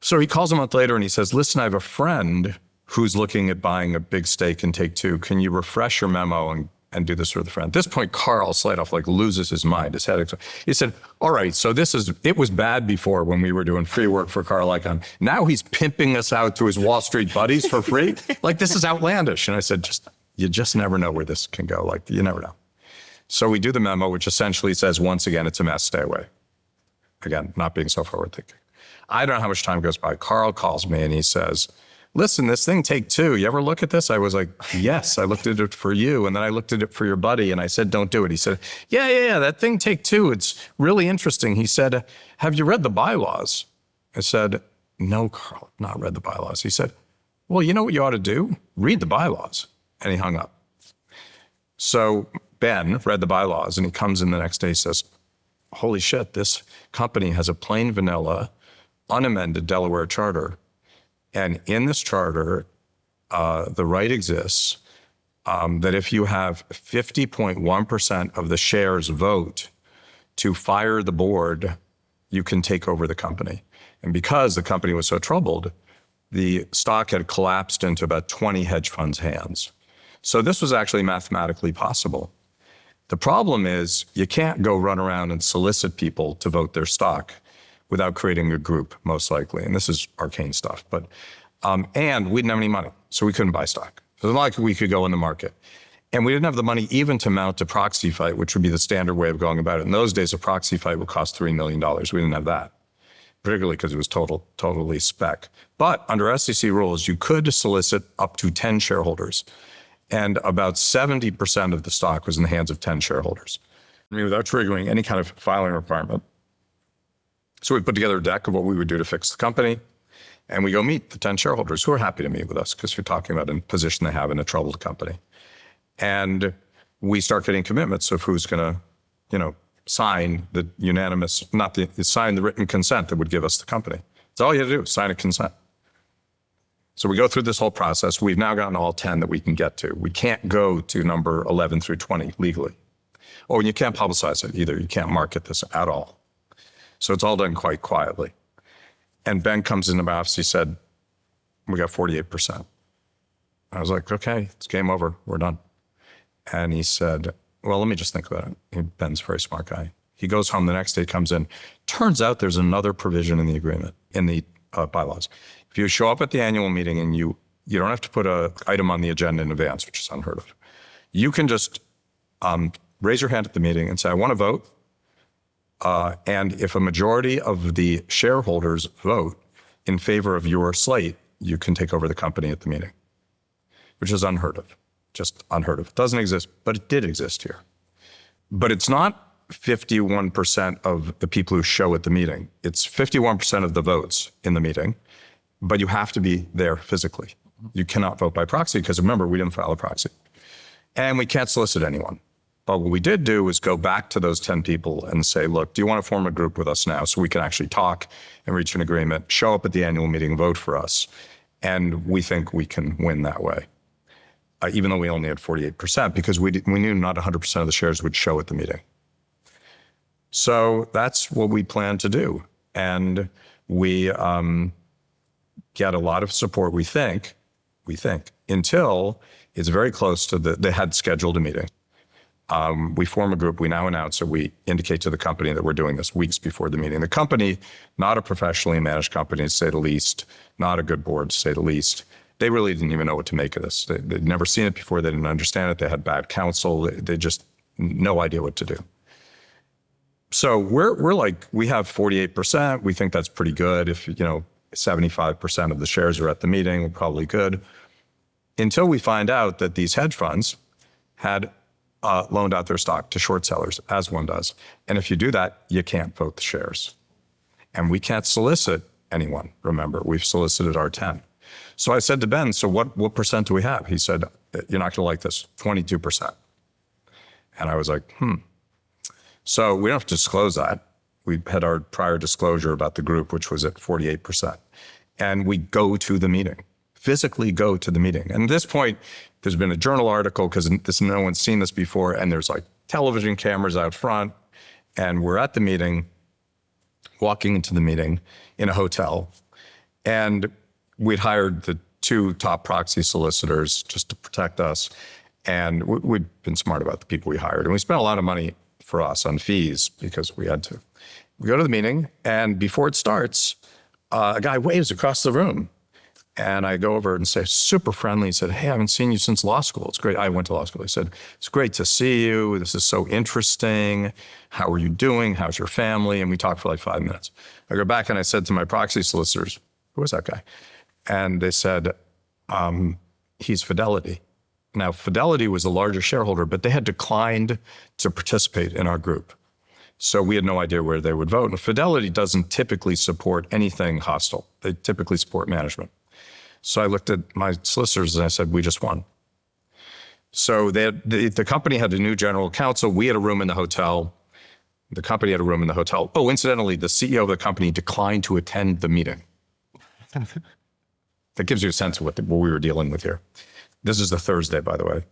B: So he calls a month later and he says, listen, I have a friend who's looking at buying a big stake in Take-Two. Can you refresh your memo and do this with a friend? At this point, Carl Sladoff like loses his mind. His head. He said, all right, so it was bad before when we were doing free work for Carl Icahn. Now he's pimping us out to his Wall Street buddies for free. Like, this is outlandish. And I said, you just never know where this can go. Like, you never know. So we do the memo, which essentially says, once again, it's a mess, stay away. Again, not being so forward thinking. I don't know how much time goes by. Carl calls me and he says, listen, this thing Take-Two, you ever look at this? I was like, yes, I looked at it for you. And then I looked at it for your buddy and I said, don't do it. He said, yeah, that thing Take-Two, it's really interesting. He said, have you read the bylaws? I said, no, Carl, I've not read the bylaws. He said, well, you know what you ought to do? Read the bylaws. And he hung up. So Ben read the bylaws and he comes in the next day and says, holy shit, this company has a plain vanilla, unamended Delaware charter. And in this charter, the right exists that if you have 50.1% of the shares vote to fire the board, you can take over the company. And because the company was so troubled, the stock had collapsed into about 20 hedge funds' hands. So this was actually mathematically possible. The problem is you can't go run around and solicit people to vote their stock without creating a group, most likely. And this is arcane stuff. But and we didn't have any money, so we couldn't buy stock. So it's not like we could go in the market. And we didn't have the money even to mount a proxy fight, which would be the standard way of going about it. In those days, a proxy fight would cost $3 million. We didn't have that, particularly because it was totally spec. But under SEC rules, you could solicit up to 10 shareholders. And about 70% of the stock was in the hands of 10 shareholders. I mean, without triggering any kind of filing requirement. So we put together a deck of what we would do to fix the company. And we go meet the 10 shareholders who are happy to meet with us because you're talking about a position they have in a troubled company. And we start getting commitments of who's going to, sign the unanimous, sign the written consent that would give us the company. It's all you have to do, sign a consent. So we go through this whole process. We've now gotten all 10 that we can get to. We can't go to number 11 through 20 legally. Oh, and you can't publicize it either. You can't market this at all. So it's all done quite quietly. And Ben comes into my office. He said, we got 48%. I was like, okay, it's game over. We're done. And he said, well, let me just think about it. Ben's a very smart guy. He goes home the next day, comes in. Turns out there's another provision in the agreement, in the bylaws. If you show up at the annual meeting and you don't have to put an item on the agenda in advance, which is unheard of. You can just raise your hand at the meeting and say, I want to vote. And if a majority of the shareholders vote in favor of your slate, you can take over the company at the meeting, which is unheard of, just unheard of. It doesn't exist, but it did exist here. But it's not 51% of the people who show at the meeting. It's 51% of the votes in the meeting, but you have to be there physically. You cannot vote by proxy because remember, we didn't file a proxy. And we can't solicit anyone. But what we did do was go back to those 10 people and say, look, do you want to form a group with us now so we can actually talk and reach an agreement, show up at the annual meeting, vote for us. And we think we can win that way. Even though we only had 48%, because we knew not 100% of the shares would show at the meeting. So that's what we plan to do. And we get a lot of support, we think, until it's very close to they had scheduled a meeting. We form a group, we now announce, so we indicate to the company that we're doing this weeks before the meeting. The company, not a professionally managed company, to say the least, not a good board, to say the least. They really didn't even know what to make of this. They'd never seen it before, they didn't understand it, they had bad counsel, they just no idea what to do. So we're like, we have 48%, we think that's pretty good. If 75% of the shares are at the meeting, we're probably good. Until we find out that these hedge funds had loaned out their stock to short sellers, as one does. And if you do that, you can't vote the shares. And we can't solicit anyone, remember. We've solicited our 10. So I said to Ben, so what percent do we have? He said, you're not going to like this, 22%. And I was like, So we don't have to disclose that. We had our prior disclosure about the group, which was at 48%. And we go to the meeting, physically go to the meeting. And at this point, there's been a journal article because no one's seen this before. And there's like television cameras out front. And we're at the meeting, walking into the meeting in a hotel. And we'd hired the 2 top proxy solicitors just to protect us. And we'd been smart about the people we hired. And we spent a lot of money for us on fees because we had to. We go to the meeting, and before it starts, a guy waves across the room. And I go over and say, super friendly. He said, hey, I haven't seen you since law school. It's great. I went to law school. He said, it's great to see you. This is so interesting. How are you doing? How's your family? And we talked for like 5 minutes. I go back and I said to my proxy solicitors, who was that guy? And they said, he's Fidelity. Now, Fidelity was the larger shareholder, but they had declined to participate in our group. So we had no idea where they would vote. And Fidelity doesn't typically support anything hostile. They typically support management. So I looked at my solicitors and I said, we just won. So the company had a new general counsel. We had a room in the hotel. The company had a room in the hotel. Oh, incidentally, the CEO of the company declined to attend the meeting. That gives you a sense of what we were dealing with here. This is the Thursday, by the way.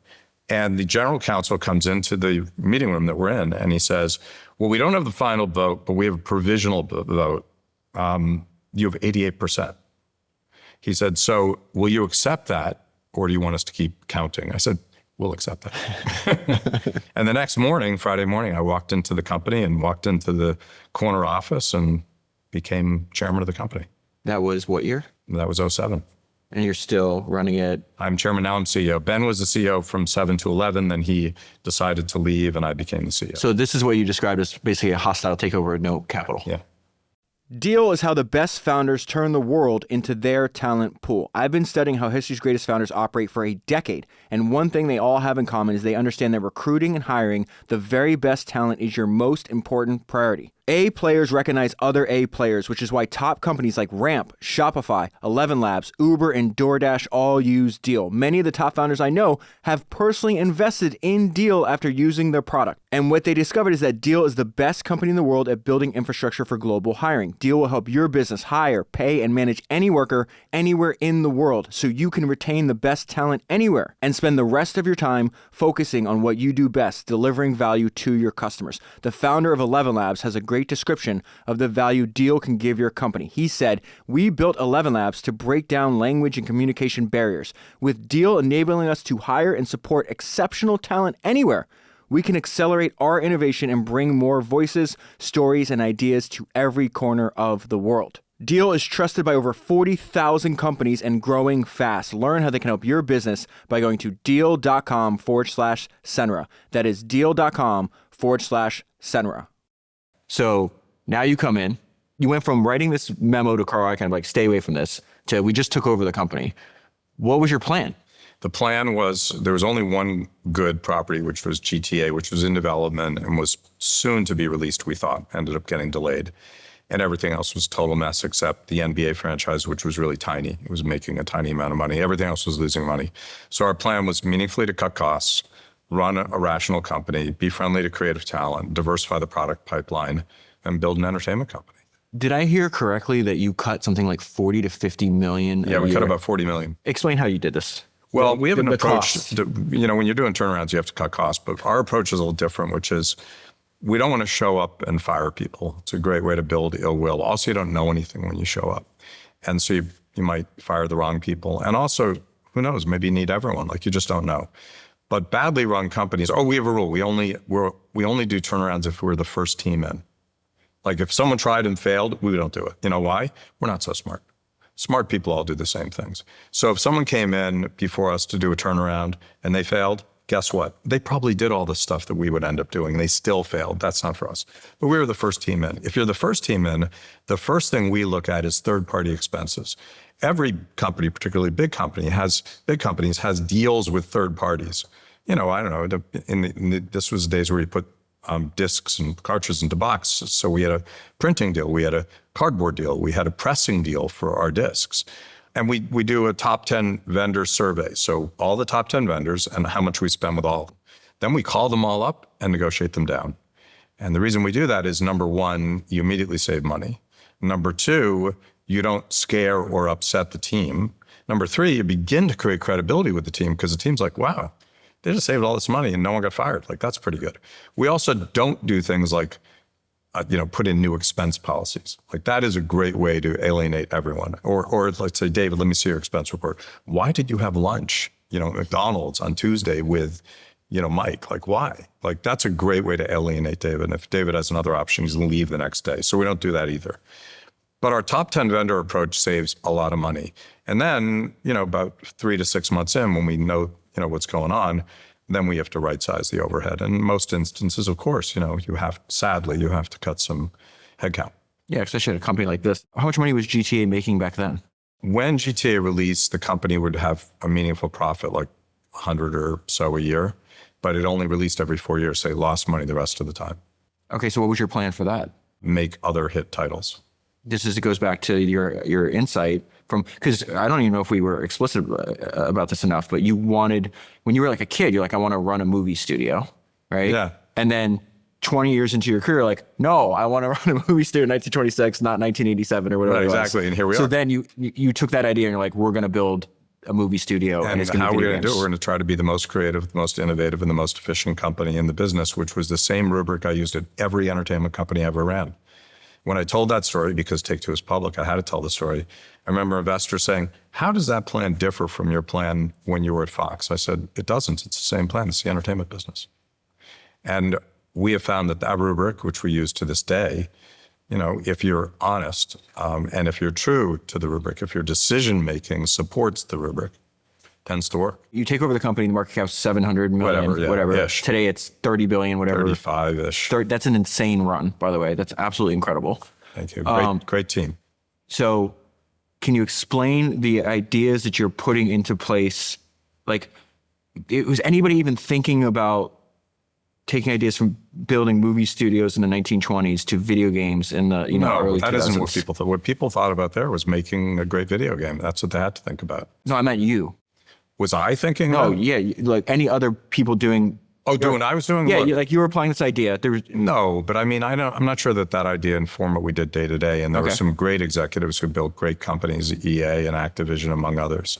B: And the general counsel comes into the meeting room that we're in, and he says, well, we don't have the final vote, but we have a provisional vote. You have 88%. He said, so will you accept that, or do you want us to keep counting? I said, we'll accept that. And the next morning, Friday morning, I walked into the company and walked into the corner office and became chairman of the company.
A: That was what year?
B: That was 07.
A: And you're still running it?
B: I'm chairman, now I'm CEO. Ben was the CEO from 7 to 11, then he decided to leave and I became the CEO.
A: So this is what you described as basically a hostile takeover with no capital.
B: Yeah.
C: Deal is how the best founders turn the world into their talent pool. I've been studying how history's greatest founders operate for a decade, and one thing they all have in common is they understand that recruiting and hiring the very best talent is your most important priority. A players recognize other A players, which is why top companies like Ramp, Shopify, 11 Labs, Uber, and DoorDash all use Deal. Many of the top founders I know have personally invested in Deal after using their product. And what they discovered is that Deal is the best company in the world at building infrastructure for global hiring. Deal will help your business hire, pay, and manage any worker anywhere in the world so you can retain the best talent anywhere and spend the rest of your time focusing on what you do best, delivering value to your customers. The founder of 11 Labs has a great description of the value Deal can give your company. He said, we built 11 Labs to break down language and communication barriers. With Deal enabling us to hire and support exceptional talent anywhere, we can accelerate our innovation and bring more voices, stories, and ideas to every corner of the world. Deal is trusted by over 40,000 companies and growing fast. Learn how they can help your business by going to deal.com/Senra. That is deal.com/Senra.
A: So now you come in, you went from writing this memo to Carl Icahn, like, stay away from this, to we just took over the company. What was your plan?
B: The plan was there was only one good property, which was GTA, which was in development and was soon to be released, we thought, ended up getting delayed. And everything else was total mess except the NBA franchise, which was really tiny. It was making a tiny amount of money. Everything else was losing money. So our plan was meaningfully to cut costs, run a rational company, be friendly to creative talent, diversify the product pipeline, and build an entertainment company.
A: Did I hear correctly that you cut something like 40 to 50 million?
B: Yeah, we cut about 40 million.
A: Explain how you did this.
B: Well, we have an
A: The
B: approach,
A: costs.
B: when you're doing turnarounds, you have to cut costs, but our approach is a little different, which is we don't want to show up and fire people. It's a great way to build ill will. Also, you don't know anything when you show up. And so you might fire the wrong people. And also, who knows, maybe you need everyone, like you just don't know. But badly run companies, we have a rule. We only do turnarounds if we're the first team in. Like if someone tried and failed, we don't do it. You know why? We're not so smart. Smart people all do the same things. So if someone came in before us to do a turnaround and they failed, guess what? They probably did all the stuff that we would end up doing. They still failed. That's not for us. But we were the first team in. If you're the first team in, the first thing we look at is third-party expenses. Every company, particularly big companies, has deals with third parties. I don't know, this was days where you put discs and cartridges into boxes. So we had a printing deal, we had a cardboard deal, we had a pressing deal for our discs. And we do a top 10 vendor survey. So all the top 10 vendors and how much we spend with all of them. Then we call them all up and negotiate them down. And the reason we do that is, number one, you immediately save money. Number two, you don't scare or upset the team. Number three, you begin to create credibility with the team because the team's like, wow, they just saved all this money and no one got fired. Like, that's pretty good. We also don't do things like, put in new expense policies. Like, that is a great way to alienate everyone. Or let's say, David, let me see your expense report. Why did you have lunch, at McDonald's on Tuesday with, Mike? Like, why? Like, that's a great way to alienate David. And if David has another option, he's going to leave the next day. So we don't do that either. But our top 10 vendor approach saves a lot of money. And then, about 3 to 6 months in, when we know, what's going on, then we have to right size the overhead. And in most instances, of course, you have to cut some headcount.
A: Yeah, especially at a company like this. How much money was GTA making back then?
B: When GTA released, the company would have a meaningful profit, like 100 or so a year, but it only released every 4 years, so they lost money the rest of the time.
A: Okay, so what was your plan for that?
B: Make other hit titles.
A: It goes back to your insight from, because I don't even know if we were explicit about this enough, but you wanted, when you were like a kid, you're like, I want to run a movie studio, right?
B: Yeah.
A: And then 20 years into your career, like, no, I want to run a movie studio in 1926, not 1987 or whatever.
B: Right,
A: it was.
B: exactly. And here we are.
A: So then you took that idea and you're like, we're going to build a movie studio. And it's going to be video games.
B: We're going to try to be the most creative, the most innovative, and the most efficient company in the business, which was the same rubric I used at every entertainment company I ever ran. When I told that story, because Take-Two is public, I had to tell the story. I remember investors saying, how does that plan differ from your plan when you were at Fox? I said, it doesn't. It's the same plan. It's the entertainment business. And we have found that that rubric, which we use to this day, if you're honest and if you're true to the rubric, if your decision-making supports the rubric, tends to work.
A: You take over the company, the market cap's 700 million, whatever.
B: Ish.
A: Today it's 30 billion, whatever.
B: 35-ish.
A: That's an insane run, by the way. That's absolutely incredible.
B: Thank you. Great team.
A: So can you explain the ideas that you're putting into place? Like, was anybody even thinking about taking ideas from building movie studios in the 1920s to video games in the early 2000s?
B: No, that isn't what people thought. What people thought about there was making a great video game. That's what they had to think about.
A: No, I meant you.
B: Was I thinking?
A: No, yeah, like any other people doing.
B: Oh, doing I was doing.
A: Yeah,
B: what?
A: like you were applying this idea. There was
B: no, but I mean, I'm not sure that idea informed what we did day to day. And there were some great executives who built great companies, EA and Activision, among others.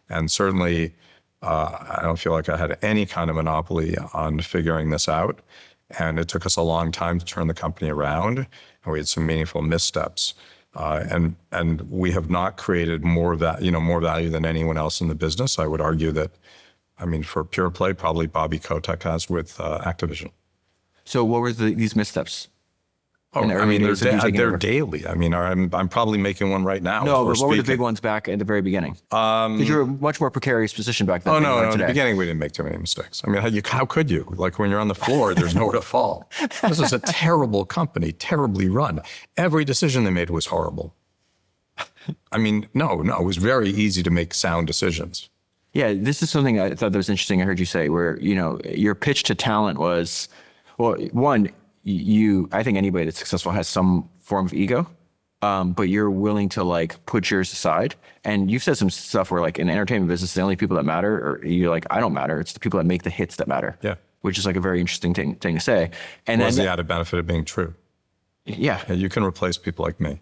B: And certainly, I don't feel like I had any kind of monopoly on figuring this out. And it took us a long time to turn the company around. And we had some meaningful missteps. And we have not created more value than anyone else in the business. I would argue that, for pure play, probably Bobby Kotick has with Activision.
A: So what were these missteps?
B: They're daily. I'm probably making one right now.
A: No, but what were the big ones back at the very beginning? Because you're a much more precarious position back then.
B: Oh, no. In the beginning, we didn't make too many mistakes. How could you? Like when you're on the floor, there's nowhere to fall. This is a terrible company, terribly run. Every decision they made was horrible. No, it was very easy to make sound decisions.
A: Yeah, this is something I thought that was interesting. I heard you say where, your pitch to talent was, well, one, I think anybody that's successful has some form of ego, but you're willing to put yours aside. And you've said some stuff where in the entertainment business, the only people that matter, or you're like, I don't matter. It's the people that make the hits that matter.
B: Yeah.
A: Which is a very interesting thing to say. And
B: then the added benefit of being true.
A: Yeah.
B: You can replace people like me.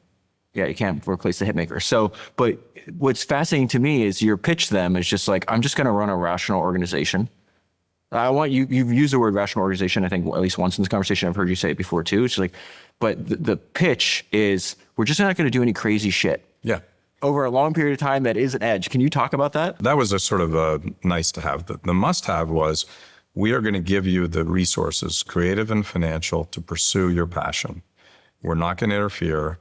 A: Yeah, you can't replace the hitmaker. So, but what's fascinating to me is your pitch to them is just I'm just going to run a rational organization. I want you've used the word rational organization, I think at least once in this conversation. I've heard you say it before too. It's but the pitch is we're just not going to do any crazy shit.
B: Yeah.
C: over a long period of time that is an edge. Can you talk about that?
B: That was a sort of a nice to have. The must have was, we are going to give you the resources, creative and financial, to pursue your passion. We're not going to interfere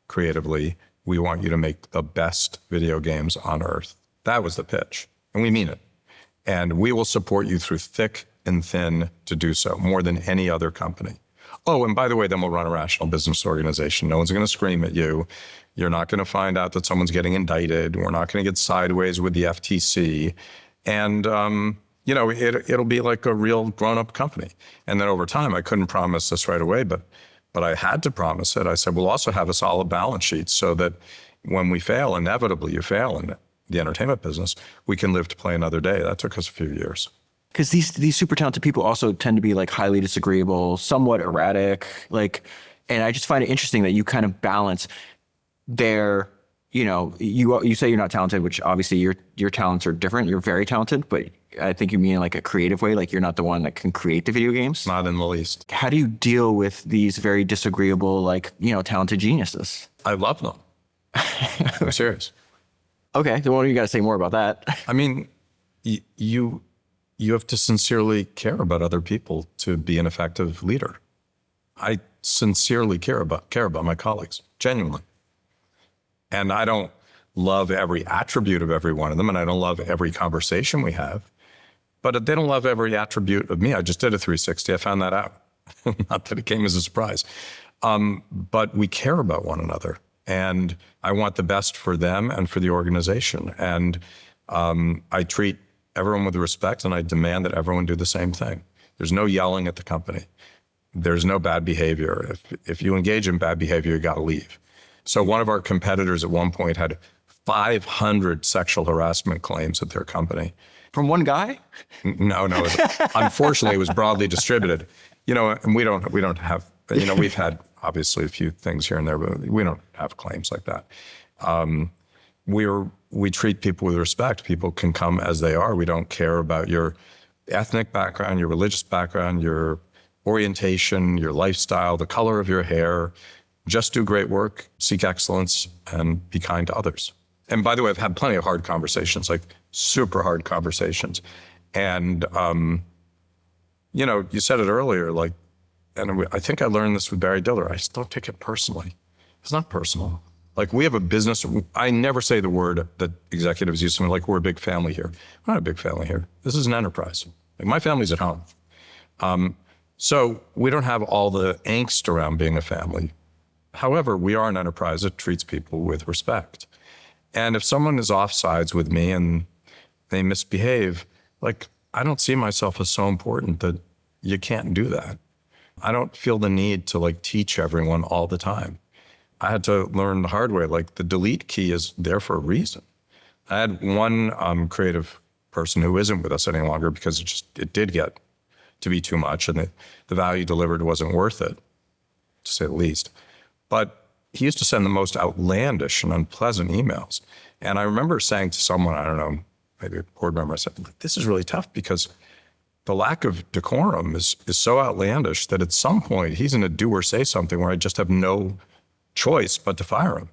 B: creatively. We want you to make the best video games on earth. That was the pitch, and we mean it. And we will support you through thick and thin to do so, more than any other company. Oh, and by the way, then we'll run a rational business organization. No one's going to scream at you. You're not going to find out that someone's getting indicted. We're not going to get sideways with the FTC. And, you know, it'll be like a real grown-up company. And then over time, I couldn't promise this right away, but I had to promise it. I said, we'll also have a solid balance sheet so that when we fail, inevitably you fail in the entertainment business, we can live to play another day. That took us a few years.
A: Because these super talented people also tend to be like highly disagreeable, somewhat erratic, and I just find it interesting that you kind of balance their, you know, you say you're not talented, which obviously your talents are different. You're very talented, but I think you mean like a creative way, like you're not the one that can create the video games.
B: Not in the least.
A: How do you deal with these very disagreeable, like, you know, talented geniuses?
B: I love them. I'm serious.
A: Okay, then what do you got to say more about that? I
B: mean, you have to sincerely care about other people to be an effective leader. I sincerely care about my colleagues, genuinely. And I don't love every attribute of every one of them, and I don't love every conversation we have, but they don't love every attribute of me. I just did a 360. I found that out. Not that it came as a surprise. But we care about one another, and I want the best for them and for the organization. And I treat everyone with respect, and I demand that everyone do the same thing. There's no yelling at the company. There's no bad behavior. If you engage in bad behavior, you got to leave. So one of our competitors at one point had 500 sexual harassment claims at their company.
A: From one guy?
B: No. Unfortunately, it was broadly distributed. and we don't have, we've had obviously a few things here and there, but we don't have claims like that. We treat people with respect. People can come as they are. We don't care about your ethnic background, your religious background, your orientation, your lifestyle, the color of your hair. Just do great work, seek excellence, and be kind to others. And by the way, I've had plenty of hard conversations, like super hard conversations. And, you said it earlier, like, and I think I learned this with Barry Diller. I just don't take it personally. It's not personal. Like, we have a business. I never say the word that executives use to me, like, we're a big family here. We're not a big family here. This is an enterprise. Like, my family's at home. So we don't have all the angst around being a family. However, we are an enterprise that treats people with respect. And if someone is offsides with me and they misbehave, like, I don't see myself as so important that you can't do that. I don't feel the need to like teach everyone all the time. I had to learn the hard way, like the delete key is there for a reason. I had one creative person who isn't with us any longer because it did get to be too much and the value delivered wasn't worth it, to say the least. But he used to send the most outlandish and unpleasant emails. And I remember saying to someone, I don't know, maybe a board member, I said, this is really tough because the lack of decorum is so outlandish that at some point he's going to do or say something where I just have no choice but to fire him.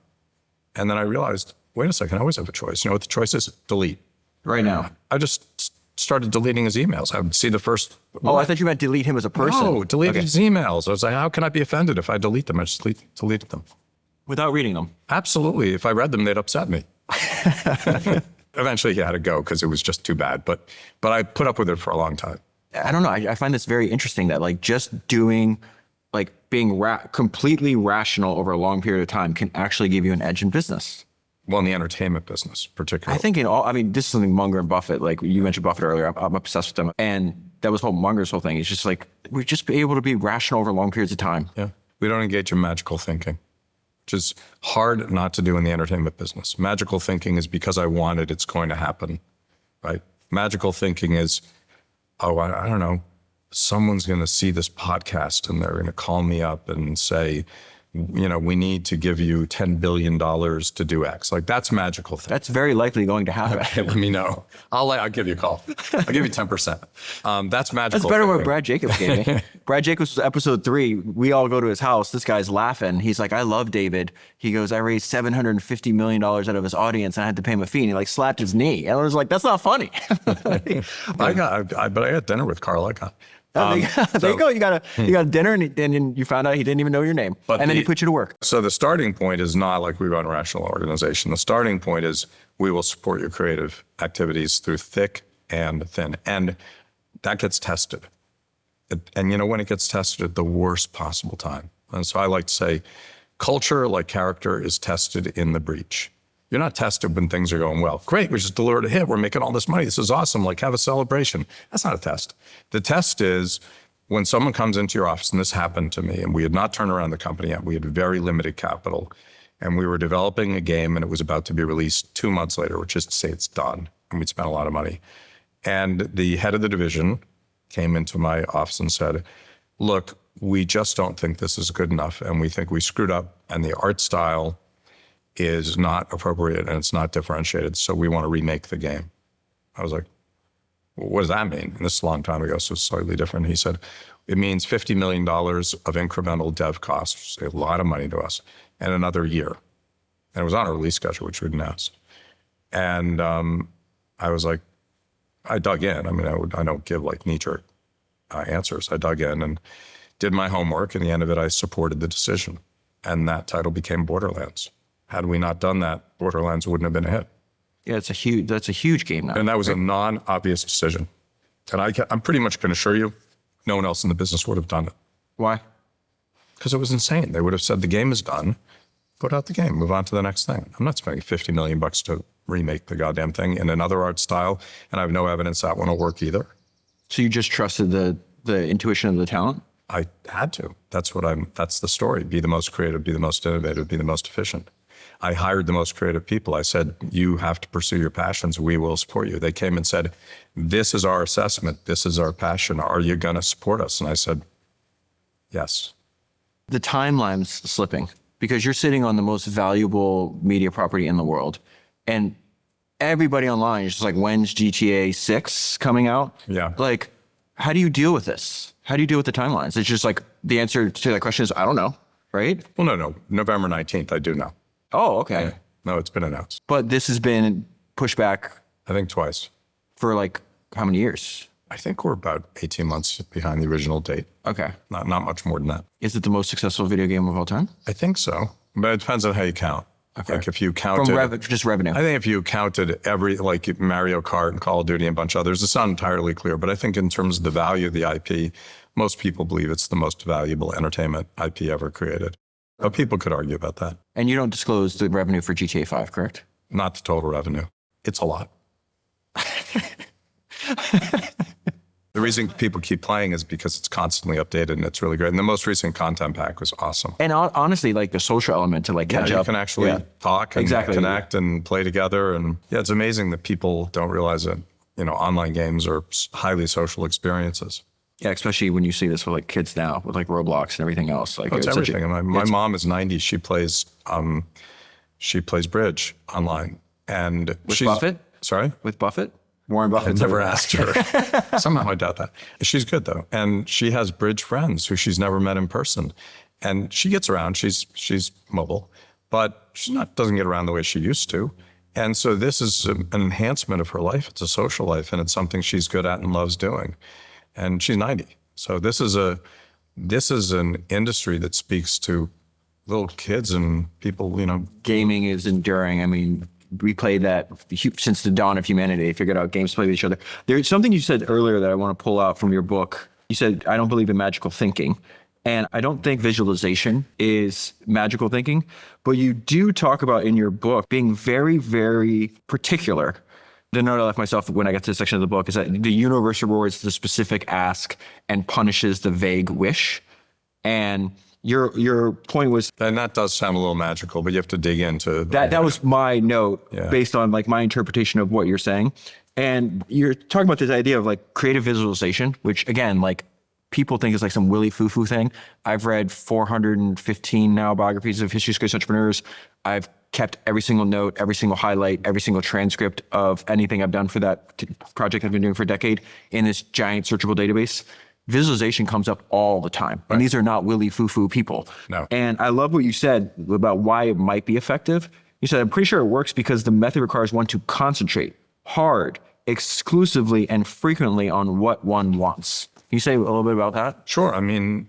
B: And then I realized, wait a second, I always have a choice. You know what the choice is? Delete.
A: Right now.
B: I just started deleting his emails. I would see the first.
A: Oh, I thought you meant delete him as a person.
B: No, deleted his emails. I was like, how can I be offended if I delete them? I just deleted them.
A: Without reading them?
B: Absolutely. If I read them, they'd upset me. Eventually he had to go because it was just too bad. But I put up with it for a long time.
A: I don't know. I find this very interesting that like just doing, like being completely rational over a long period of time can actually give you an edge in business.
B: Well, in the entertainment business, particularly.
A: I think this is something Munger and Buffett, like you mentioned Buffett earlier, I'm obsessed with them. And that was Munger's whole thing. It's just like, we're just able to be rational over long periods of time.
B: Yeah. We don't engage in magical thinking, which is hard not to do in the entertainment business. Magical thinking is because I want it, it's going to happen, right? Magical thinking is, I don't know, someone's going to see this podcast and they're going to call me up and say, we need to give you $10 billion to do X. Like, that's magical thing.
A: That's very likely going to happen.
B: Okay, let me know. I'll give you a call. I'll give you 10%. That's magical.
A: That's better than
B: thinking.
A: what Brad Jacobs gave me. Brad Jacobs was episode 3. We all go to his house. This guy's laughing. He's like, I love David. He goes, I raised $750 million out of his audience and I had to pay him a fee. And he like slapped his knee. And I was like, that's not funny.
B: I got dinner with Carl Icahn.
A: There you go. You got a dinner and you found out he didn't even know your name. And then he put you to work.
B: So the starting point is not like we run a rational organization. The starting point is we will support your creative activities through thick and thin. And that gets tested. And when it gets tested at the worst possible time. And so I like to say culture, like character, is tested in the breach. You're not tested when things are going well. Great, we just delivered a hit. We're making all this money. This is awesome. Like, have a celebration. That's not a test. The test is when someone comes into your office, and this happened to me, and we had not turned around the company yet. We had very limited capital, and we were developing a game, and it was about to be released 2 months later, which is to say it's done, and we'd spent a lot of money. And the head of the division came into my office and said, look, we just don't think this is good enough, and we think we screwed up, and the art style is not appropriate and it's not differentiated, so we want to remake the game. I was like, well, what does that mean? And this is a long time ago, so it's slightly different. He said, it means $50 million of incremental dev costs, a lot of money to us, and another year. And it was on a release schedule, which we'd announced. And I was like, I dug in. I mean, I don't give like knee-jerk answers. I dug in and did my homework, and at the end of it, I supported the decision. And that title became Borderlands. Had we not done that, Borderlands wouldn't have been a hit.
A: Yeah, that's a huge game now.
B: And that was a non-obvious decision. And I'm pretty much can assure you, no one else in the business would have done it.
A: Why?
B: Because it was insane. They would have said the game is done, put out the game, move on to the next thing. I'm not spending $50 million to remake the goddamn thing in another art style, and I have no evidence that one will work either.
A: So you just trusted the intuition of the talent?
B: I had to. That's the story. Be the most creative, be the most innovative, be the most efficient. I hired the most creative people. I said, you have to pursue your passions. We will support you. They came and said, this is our assessment. This is our passion. Are you going to support us? And I said, Yes.
A: The timeline's slipping because you're sitting on the most valuable media property in the world. And everybody online is just like, when's GTA 6 coming out?
B: Yeah.
A: Like, how do you deal with this? How do you deal with the timelines? It's just like the answer to that question is, I don't know, right?
B: Well, no. November 19th, I do know.
A: Oh, okay.
B: Yeah. No, it's been announced.
A: But this has been pushed back
B: I think twice.
A: for like how many years?
B: I think we're about 18 months behind the original date.
A: Okay.
B: Not much more than that.
A: Is it the most successful video game of all time?
B: I think so. But it depends on how you count.
A: Okay.
B: Like if you counted...
A: From just revenue.
B: I think if you counted every, like Mario Kart and Call of Duty and a bunch of others, it's not entirely clear. But I think in terms of the value of the IP, most people believe it's the most valuable entertainment IP ever created. But people could argue about that.
A: And you don't disclose the revenue for GTA 5, correct?
B: Not the total revenue. It's a lot. The reason people keep playing is because it's constantly updated and it's really great. And the most recent content pack was awesome.
A: And honestly, like the social element to like catch
B: You
A: up.
B: can actually talk and connect and play together. And yeah, it's amazing that people don't realize that, online games are highly social experiences.
A: Yeah, especially when you see this with like kids now with like Roblox and everything else. Like
B: It's everything. And my mom is 90. She plays bridge online. And
A: with Buffett?
B: Sorry?
A: With Buffett? Warren Buffett.
B: I've never asked her. Somehow I doubt that. She's good though. And she has bridge friends who she's never met in person. And she gets around. She's mobile, but she doesn't get around the way she used to. And so this is an enhancement of her life. It's a social life and it's something she's good at and loves doing. And she's 90. So this is an industry that speaks to little kids and people,
A: Gaming is enduring. I mean, we played that since the dawn of humanity. They figured out games to play with each other. There's something you said earlier that I want to pull out from your book. You said, I don't believe in magical thinking. And I don't think visualization is magical thinking, but you do talk about in your book being very, very particular. The note I left myself when I got to this section of the book is that the universe rewards the specific ask and punishes the vague wish. And your point was...
B: And that does sound a little magical, but you have to dig into...
A: That was my note based on like my interpretation of what you're saying. And you're talking about this idea of like creative visualization, which again, like people think is like some willy foo-foo thing. I've read 415 now biographies of history of entrepreneurs. I've kept every single note, every single highlight, every single transcript of anything I've done for that project I've been doing for a decade in this giant searchable database. Visualization comes up all the time. Right. And these are not willy foo-foo people.
B: No.
A: And I love what you said about why it might be effective. You said, I'm pretty sure it works because the method requires one to concentrate hard, exclusively, and frequently on what one wants. Can you say a little bit about that?
B: Sure. I mean,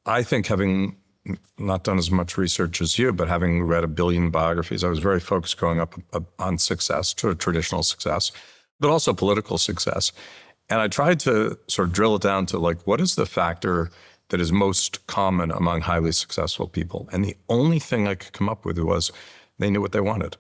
B: I think having not done as much research as you, but having read 1 billion biographies, I was very focused growing up on success, traditional success, but also political success. And I tried to sort of drill it down to like, what is the factor that is most common among highly successful people? And the only thing I could come up with was they knew what they wanted.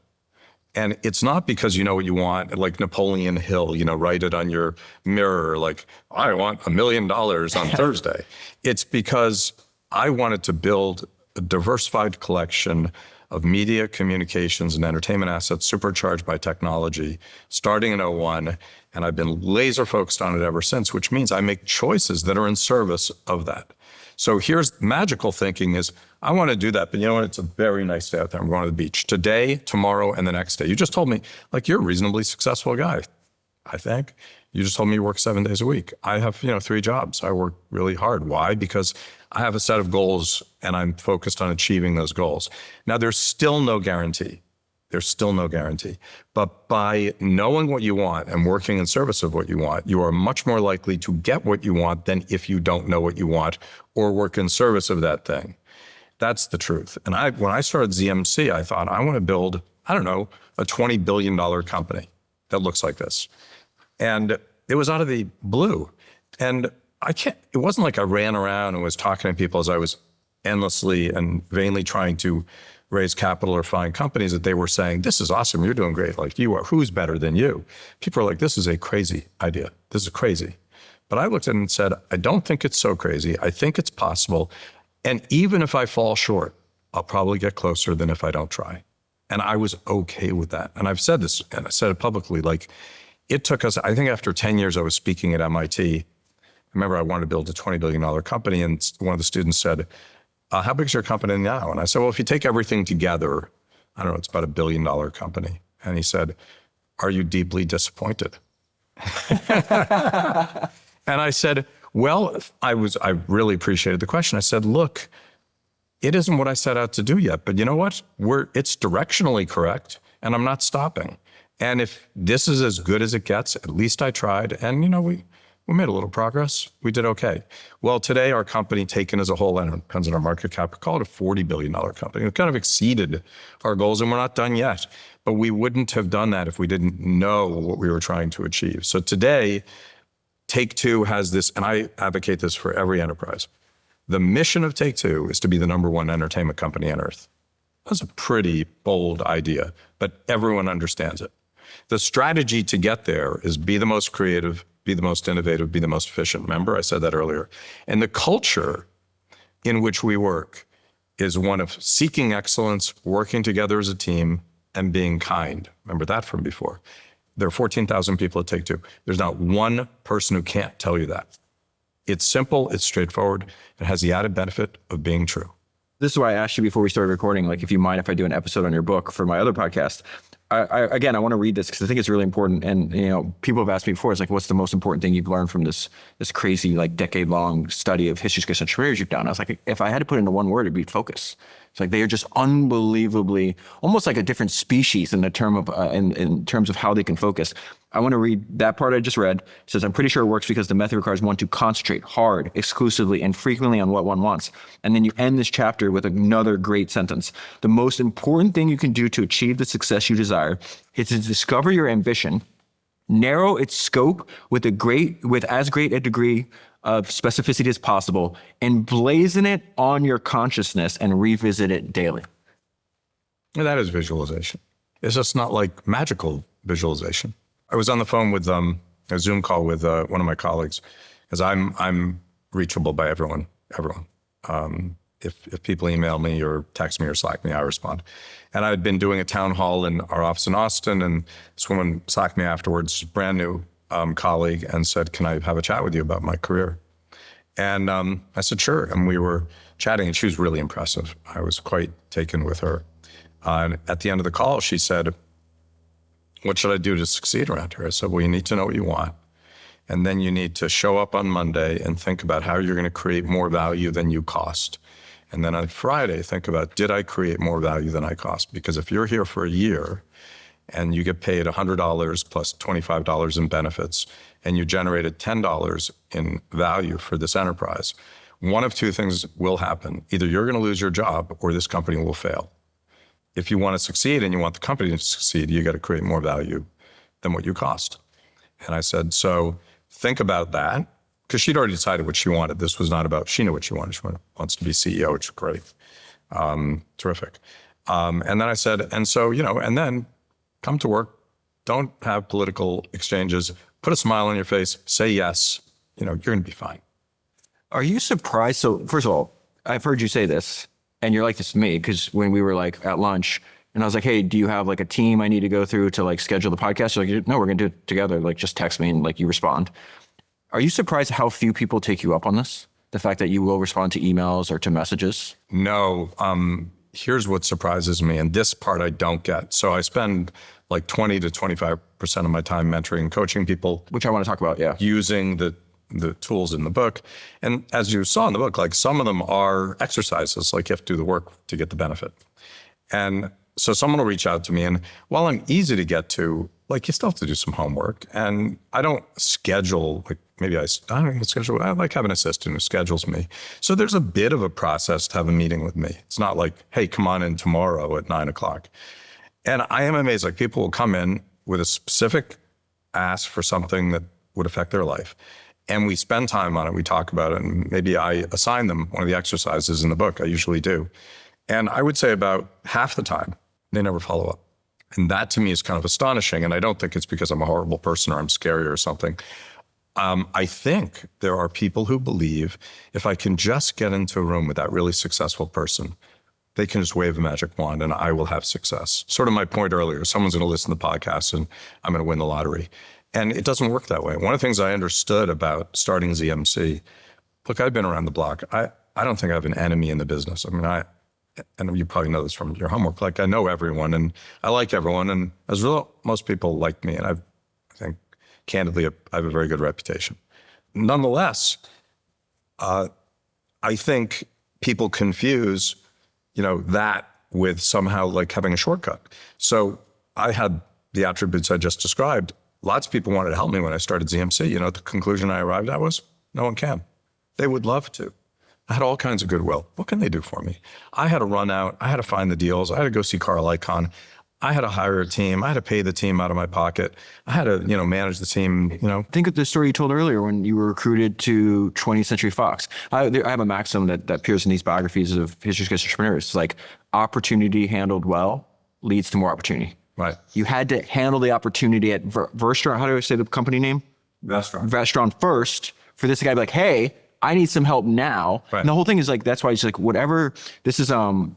B: And it's not because you know what you want, like Napoleon Hill, write it on your mirror, like, I want $1 million on Thursday. It's because I wanted to build a diversified collection of media, communications, and entertainment assets supercharged by technology, starting in 2001, and I've been laser focused on it ever since, which means I make choices that are in service of that. So here's magical thinking is, I want to do that, but you know what? It's a very nice day out there. I'm going to the beach today, tomorrow, and the next day. You just told me, like, you're a reasonably successful guy, I think. You just told me you work 7 days a week. I have, 3 jobs. I work really hard. Why? Because I have a set of goals and I'm focused on achieving those goals. Now, there's still no guarantee. There's still no guarantee. But by knowing what you want and working in service of what you want, you are much more likely to get what you want than if you don't know what you want or work in service of that thing. That's the truth. And when I started ZMC, I thought, I want to build, a $20 billion company that looks like this. And it was out of the blue. And it wasn't like I ran around and was talking to people as I was endlessly and vainly trying to raise capital or find companies that they were saying, this is awesome, you're doing great, like you are, who's better than you? People are like, this is a crazy idea, this is crazy. But I looked at it and said, I don't think it's so crazy, I think it's possible. And even if I fall short, I'll probably get closer than if I don't try. And I was okay with that. And I've said this, and I said it publicly, like, it took us, I think after 10 years I was speaking at MIT, remember I wanted to build a $20 billion company, and one of the students said, how big is your company now? And I said, well, if you take everything together, I don't know, it's about $1 billion company. And he said, are you deeply disappointed? And I said, well, I really appreciated the question. I said, look, it isn't what I set out to do yet, but you know what? It's directionally correct, and I'm not stopping. And if this is as good as it gets, at least I tried. And, we made a little progress. We did okay. Well, today our company, taken as a whole, and it depends on our market cap, we call it a $40 billion company. It kind of exceeded our goals, and we're not done yet. But we wouldn't have done that if we didn't know what we were trying to achieve. So today, Take-Two has this, and I advocate this for every enterprise. The mission of Take-Two is to be the #1 entertainment company on earth. That's a pretty bold idea, but everyone understands it. The strategy to get there is be the most creative, be the most innovative, be the most efficient. Remember, I said that earlier. And the culture in which we work is one of seeking excellence, working together as a team, and being kind. Remember that from before. There are 14,000 people at Take-Two. There's not one person who can't tell you that. It's simple, it's straightforward, it has the added benefit of being true.
A: This is why I asked you before we started recording, like, if you mind if I do an episode on your book for my other podcast. I want to read this because I think it's really important. And, people have asked me before, it's like, what's the most important thing you've learned from this crazy, like, decade-long study of history, success, and careers you've done? I was like, if I had to put it into one word, it'd be focus. It's like they are just unbelievably, almost like a different species in terms of how they can focus. I want to read that part I just read. It says, I'm pretty sure it works because the method requires one to concentrate hard, exclusively, and frequently on what one wants. And then you end this chapter with another great sentence. The most important thing you can do to achieve the success you desire is to discover your ambition, narrow its scope with as great a degree of specificity as possible, and blazon it on your consciousness and revisit it daily.
B: And that is visualization. It's just not like magical visualization. I was on the phone with a Zoom call with one of my colleagues, because I'm reachable by everyone. If people email me or text me or Slack me, I respond. And I'd been doing a town hall in our office in Austin, and this woman Slacked me afterwards, brand new colleague, and said, can I have a chat with you about my career? And I said, sure. And we were chatting, and she was really impressive. I was quite taken with her. And at the end of the call, she said, what should I do to succeed around here? I said, well, you need to know what you want. And then you need to show up on Monday and think about how you're going to create more value than you cost. And then on Friday, think about, did I create more value than I cost? Because if you're here for a year and you get paid $100 plus $25 in benefits, and you generated $10 in value for this enterprise, one of two things will happen. Either you're going to lose your job or this company will fail. If you want to succeed and you want the company to succeed, you got to create more value than what you cost. And I said, so think about that, because she'd already decided what she wanted. This was not about, she knew what she wanted. She wants to be CEO, which is great. Terrific. And then I said, and so, and then come to work, don't have political exchanges, put a smile on your face, say yes, you're going to be fine.
A: Are you surprised? So first of all, I've heard you say this, and you're like this to me, because when we were like at lunch and I was like, hey, do you have like a team I need to go through to like schedule the podcast? You're like, no, we're going to do it together. Like, just text me, and like you respond. Are you surprised how few people take you up on this? The fact that you will respond to emails or to messages?
B: No. Here's what surprises me, and this part I don't get. So I spend like 20 to 25% of my time mentoring and coaching people.
A: Which I want to talk about, yeah.
B: Using the tools in the book. And as you saw in the book, like some of them are exercises, like you have to do the work to get the benefit. And so someone will reach out to me, and while I'm easy to get to, like you still have to do some homework. And I don't schedule, like maybe I don't even schedule, I like have an assistant who schedules me. So there's a bit of a process to have a meeting with me. It's not like, hey, come on in tomorrow at 9:00. And I am amazed, like people will come in with a specific ask for something that would affect their life. And we spend time on it, we talk about it, and maybe I assign them one of the exercises in the book. I usually do. And I would say about half the time, they never follow up. And that to me is kind of astonishing. And I don't think it's because I'm a horrible person or I'm scary or something. I think there are people who believe if I can just get into a room with that really successful person, they can just wave a magic wand and I will have success. Sort of my point earlier, someone's going to listen to the podcast and I'm going to win the lottery. And it doesn't work that way. One of the things I understood about starting ZMC, look, I've been around the block. I don't think I have an enemy in the business. I mean, and you probably know this from your homework, like I know everyone and I like everyone. And as a result, most people like me. And I think, candidly, I have a very good reputation. Nonetheless, I think people confuse, that with somehow like having a shortcut. So I had the attributes I just described. Lots of people wanted to help me when I started ZMC. The conclusion I arrived at was, no one can. They would love to. I had all kinds of goodwill. What can they do for me? I had to run out. I had to find the deals. I had to go see Carl Icahn. I had to hire a team. I had to pay the team out of my pocket. I had to, manage the team,
A: Think of the story you told earlier when you were recruited to 20th Century Fox. I have a maxim that appears in these biographies of history entrepreneurs. It's like opportunity handled well leads to more opportunity.
B: Right.
A: You had to handle the opportunity at Verstron. How do I say the company name? Vestron first for this guy to be like, hey, I need some help now.
B: Right.
A: And the whole thing is like, that's why it's like whatever, this is,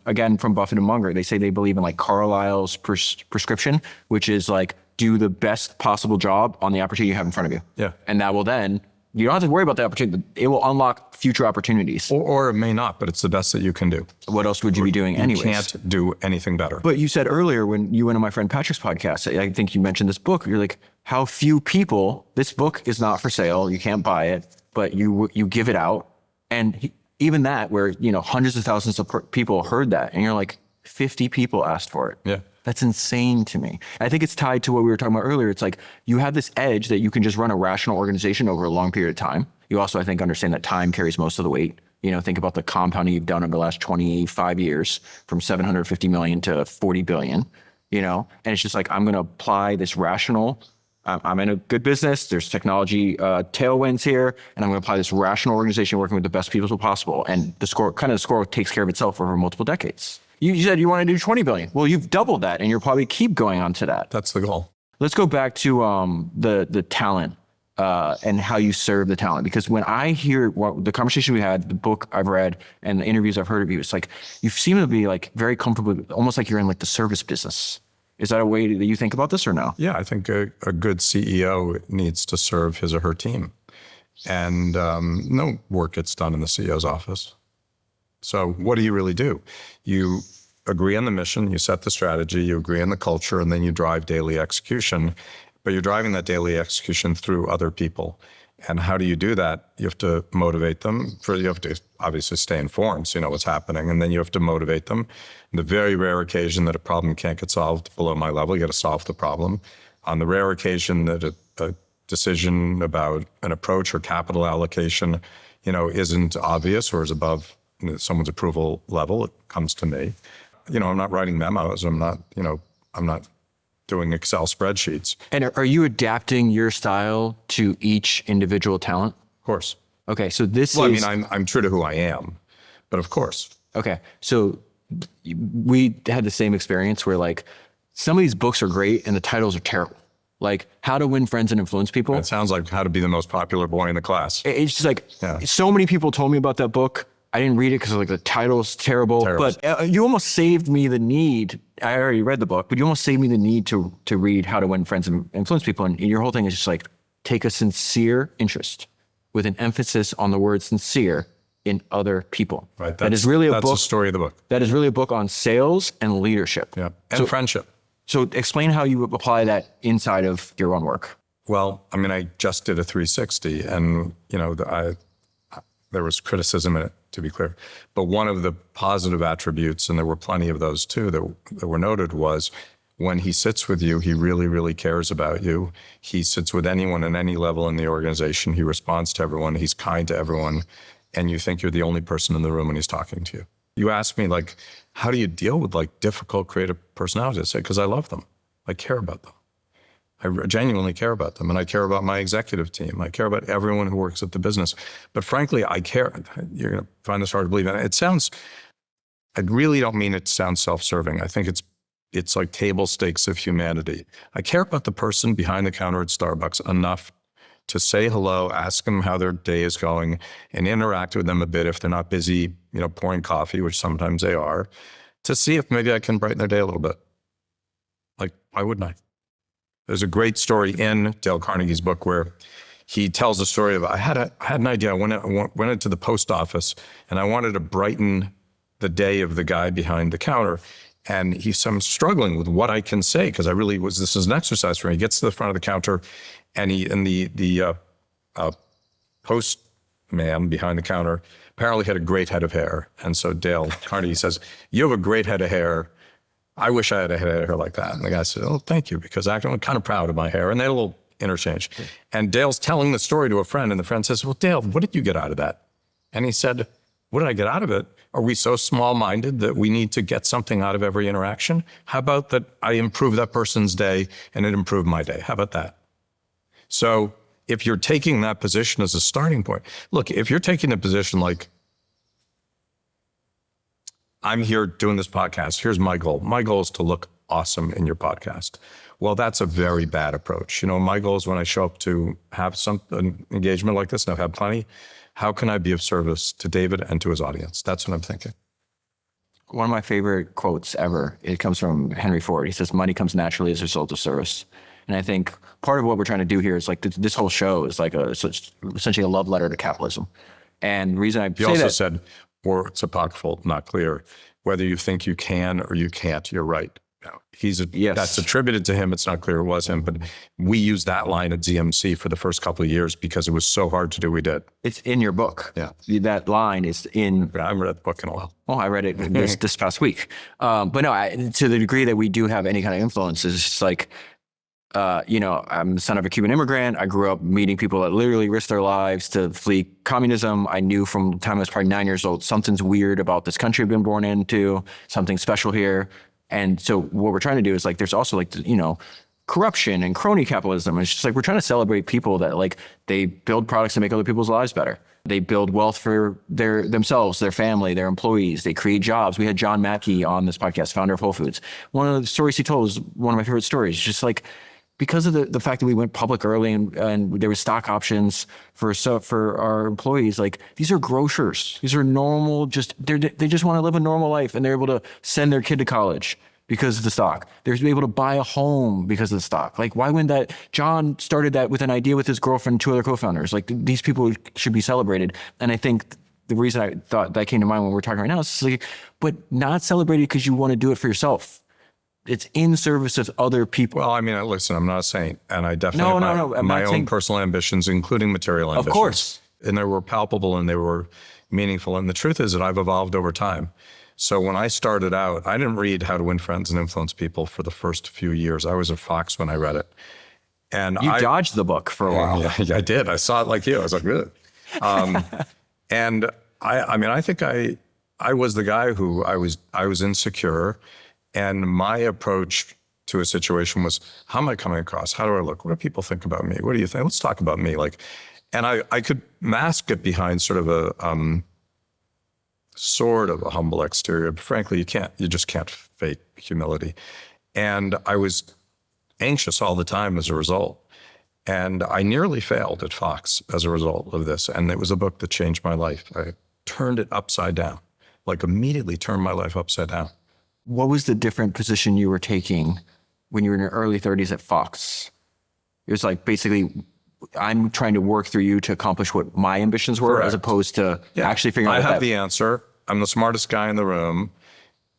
A: again, from Buffett and Munger, they say they believe in like Carlyle's prescription, which is like, do the best possible job on the opportunity you have in front of you.
B: Yeah.
A: And that will then, you don't have to worry about the opportunity. It will unlock future opportunities.
B: Or it may not, but it's the best that you can do.
A: What else would you be doing anyways?
B: You can't do anything better.
A: But you said earlier when you went on my friend Patrick's podcast, I think you mentioned this book. You're like, how few people, this book is not for sale. You can't buy it, but you give it out. And even that where, hundreds of thousands of people heard that and you're like 50 people asked for it.
B: Yeah.
A: That's insane to me. I think it's tied to what we were talking about earlier. It's like you have this edge that you can just run a rational organization over a long period of time. You also, I think, understand that time carries most of the weight. Think about the compounding you've done over the last 25 years from 750 million to 40 billion, and it's just like, I'm going to apply this rational, I'm in a good business. There's technology tailwinds here, and I'm going to apply this rational organization working with the best people possible. And the score takes care of itself over multiple decades. You said you want to do 20 billion. Well, you've doubled that, and you'll probably keep going on to that.
B: That's the goal.
A: Let's go back to the talent and how you serve the talent. Because when I hear the conversation we had, the book I've read, and the interviews I've heard of you, it's like you seem to be like very comfortable, almost like you're in like the service business. Is that a way that you think about this or no?
B: Yeah, I think a good CEO needs to serve his or her team. And no work gets done in the CEO's office. So what do you really do? You agree on the mission, you set the strategy, you agree on the culture, and then you drive daily execution. But you're driving that daily execution through other people. And how do you do that? You have to motivate them. You have to obviously stay informed so you know what's happening. And then you have to motivate them. On the very rare occasion that a problem can't get solved below my level, you got to solve the problem. On the rare occasion that a decision about an approach or capital allocation, isn't obvious or is above someone's approval level, it comes to me. I'm not writing memos. I'm not doing Excel spreadsheets.
A: And are you adapting your style to each individual talent?
B: Of course.
A: Okay, so this
B: Well,
A: is...
B: I'm true to who I am, but of course.
A: Okay, so we had the same experience where like some of these books are great and the titles are terrible. Like How to Win Friends and Influence People.
B: It sounds like How to Be the Most Popular Boy in the Class.
A: It's just like, so many people told me about that book. I didn't read it because like the title's terrible. But you almost saved me the need. I already read the book, but you almost saved me the need to read How to Win Friends and Influence People. And your whole thing is just like, take a sincere interest with an emphasis on the word sincere in other people.
B: Right.
A: That is really a book.
B: That's the story of the book.
A: That is really a book on sales and leadership.
B: Yeah. And friendship.
A: So explain how you apply that inside of your own work.
B: Well, I just did a 360 and, there was criticism in it, to be clear. But one of the positive attributes, and there were plenty of those too that were noted, was when he sits with you, he really, really cares about you. He sits with anyone at any level in the organization. He responds to everyone. He's kind to everyone. And you think you're the only person in the room when he's talking to you. You ask me, like, how do you deal with like difficult creative personalities? I say, because I love them. I care about them. I genuinely care about them. And I care about my executive team. I care about everyone who works at the business. But frankly, I care. You're going to find this hard to believe. And I really don't mean it sounds self-serving. I think it's like table stakes of humanity. I care about the person behind the counter at Starbucks enough to say hello, ask them how their day is going, and interact with them a bit if they're not busy, pouring coffee, which sometimes they are, to see if maybe I can brighten their day a little bit. Like, why wouldn't I? There's a great story in Dale Carnegie's book where he tells a story of, I had an idea. I went into the post office and I wanted to brighten the day of the guy behind the counter. And I'm struggling with what I can say because this is an exercise for me. He gets to the front of the counter and the postman behind the counter apparently had a great head of hair. And so Dale Carnegie says, "You have a great head of hair. I wish I had a head of hair like that." And the guy said, "Oh, thank you, because I'm kind of proud of my hair." And they had a little interchange. And Dale's telling the story to a friend, and the friend says, "Well, Dale, what did you get out of that?" And he said, "What did I get out of it? Are we so small-minded that we need to get something out of every interaction? How about that I improve that person's day and it improved my day? How about that?" So if you're taking that position as a starting point, look, if you're taking a position like, I'm here doing this podcast, here's my goal. My goal is to look awesome in your podcast. Well, that's a very bad approach. My goal is when I show up to have an engagement like this, and I've had plenty, how can I be of service to David and to his audience? That's what I'm thinking.
A: One of my favorite quotes ever, it comes from Henry Ford. He says, "Money comes naturally as a result of service." And I think part of what we're trying to do here is like this whole show is like essentially a love letter to capitalism. And the reason I
B: He
A: say
B: also
A: that,
B: said, or it's apocryphal, not clear, whether you think you can or you can't, you're right.
A: Yes.
B: That's attributed to him. It's not clear it was him, but we used that line at ZMC for the first couple of years because it was so hard to do. We did.
A: it's in your book.
B: Yeah.
A: That line is in.
B: I haven't read the book in a while.
A: Oh, I read it this past week. But no, to the degree that we do have any kind of influence, it's just like, I'm the son of a Cuban immigrant. I grew up meeting people that literally risked their lives to flee communism. I knew from the time I was probably 9 years old, something's weird about this country I've been born into, something special here. And so what we're trying to do is like, there's also like, corruption and crony capitalism. It's just like, we're trying to celebrate people that like, they build products to make other people's lives better. They build wealth for themselves, their family, their employees. They create jobs. We had John Mackey on this podcast, founder of Whole Foods. One of the stories he told was one of my favorite stories. Just like, because of the fact that we went public early and there was stock options for our employees, like these are grocers. These are normal, they just want to live a normal life, and they're able to send their kid to college because of the stock. They're able to buy a home because of the stock. Like, why wouldn't that? John started that with an idea with his girlfriend and 2 other co-founders. Like, these people should be celebrated. And I think the reason I thought that came to mind when we're talking right now is like, but not celebrated because you want to do it for yourself. It's in service of other people.
B: Well, I mean, listen, I'm not a saint, and I definitely have my own personal ambitions, including material ambitions.
A: Of course.
B: And they were palpable and they were meaningful. And the truth is that I've evolved over time. So when I started out, I didn't read How to Win Friends and Influence People for the first few years. I was at Fox when I read it. And
A: you dodged the book for a while.
B: Yeah, I did. I saw it like you. I was like, really? And I think I was the guy who I was insecure. And my approach to a situation was, how am I coming across? How do I look? What do people think about me? What do you think? Let's talk about me. And I could mask it behind sort of a humble exterior. But frankly, you just can't fake humility. And I was anxious all the time as a result. And I nearly failed at Fox as a result of this. And it was a book that changed my life. I turned it upside down, immediately turned my life upside down.
A: What was the different position you were taking when you were in your early 30s at Fox? It was like, basically, I'm trying to work through you to accomplish what my ambitions were. Correct. As opposed to actually figuring out.
B: I have the answer. I'm the smartest guy in the room.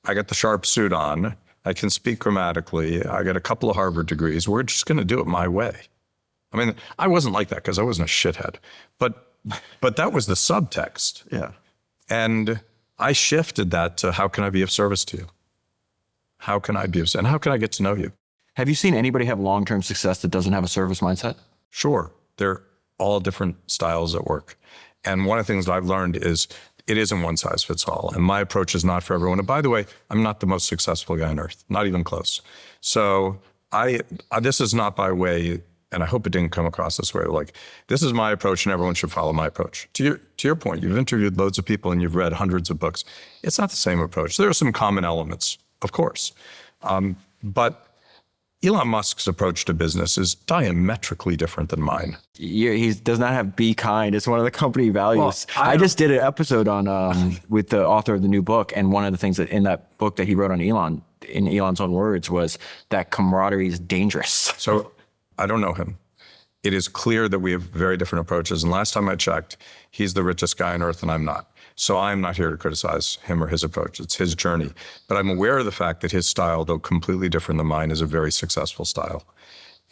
B: I got the sharp suit on. I can speak grammatically. I got a couple of Harvard degrees. We're just going to do it my way. I mean, I wasn't like that because I wasn't a shithead, but that was the subtext.
A: Yeah.
B: And I shifted that to, how can I be of service to you? How can I be of service? And how can I get to know you?
A: Have you seen anybody have long-term success that doesn't have a service mindset?
B: Sure. They're all different styles at work. And one of the things that I've learned is it isn't one size fits all. And my approach is not for everyone. And by the way, I'm not the most successful guy on earth, not even close. So this is not by way, and I hope it didn't come across this way, this is my approach and everyone should follow my approach. To your point, you've interviewed loads of people and you've read hundreds of books. It's not the same approach. There are some common elements, of course. But Elon Musk's approach to business is diametrically different than mine.
A: He does not have be kind. It's one of the company values. Well, I just did an episode on with the author of the new book, and one of the things that in that book that he wrote on Elon, in Elon's own words, was that camaraderie is dangerous.
B: So I don't know him. It is clear that we have very different approaches. And last time I checked, he's the richest guy on earth and I'm not. So I'm not here to criticize him or his approach. It's his journey. But I'm aware of the fact that his style, though completely different than mine, is a very successful style.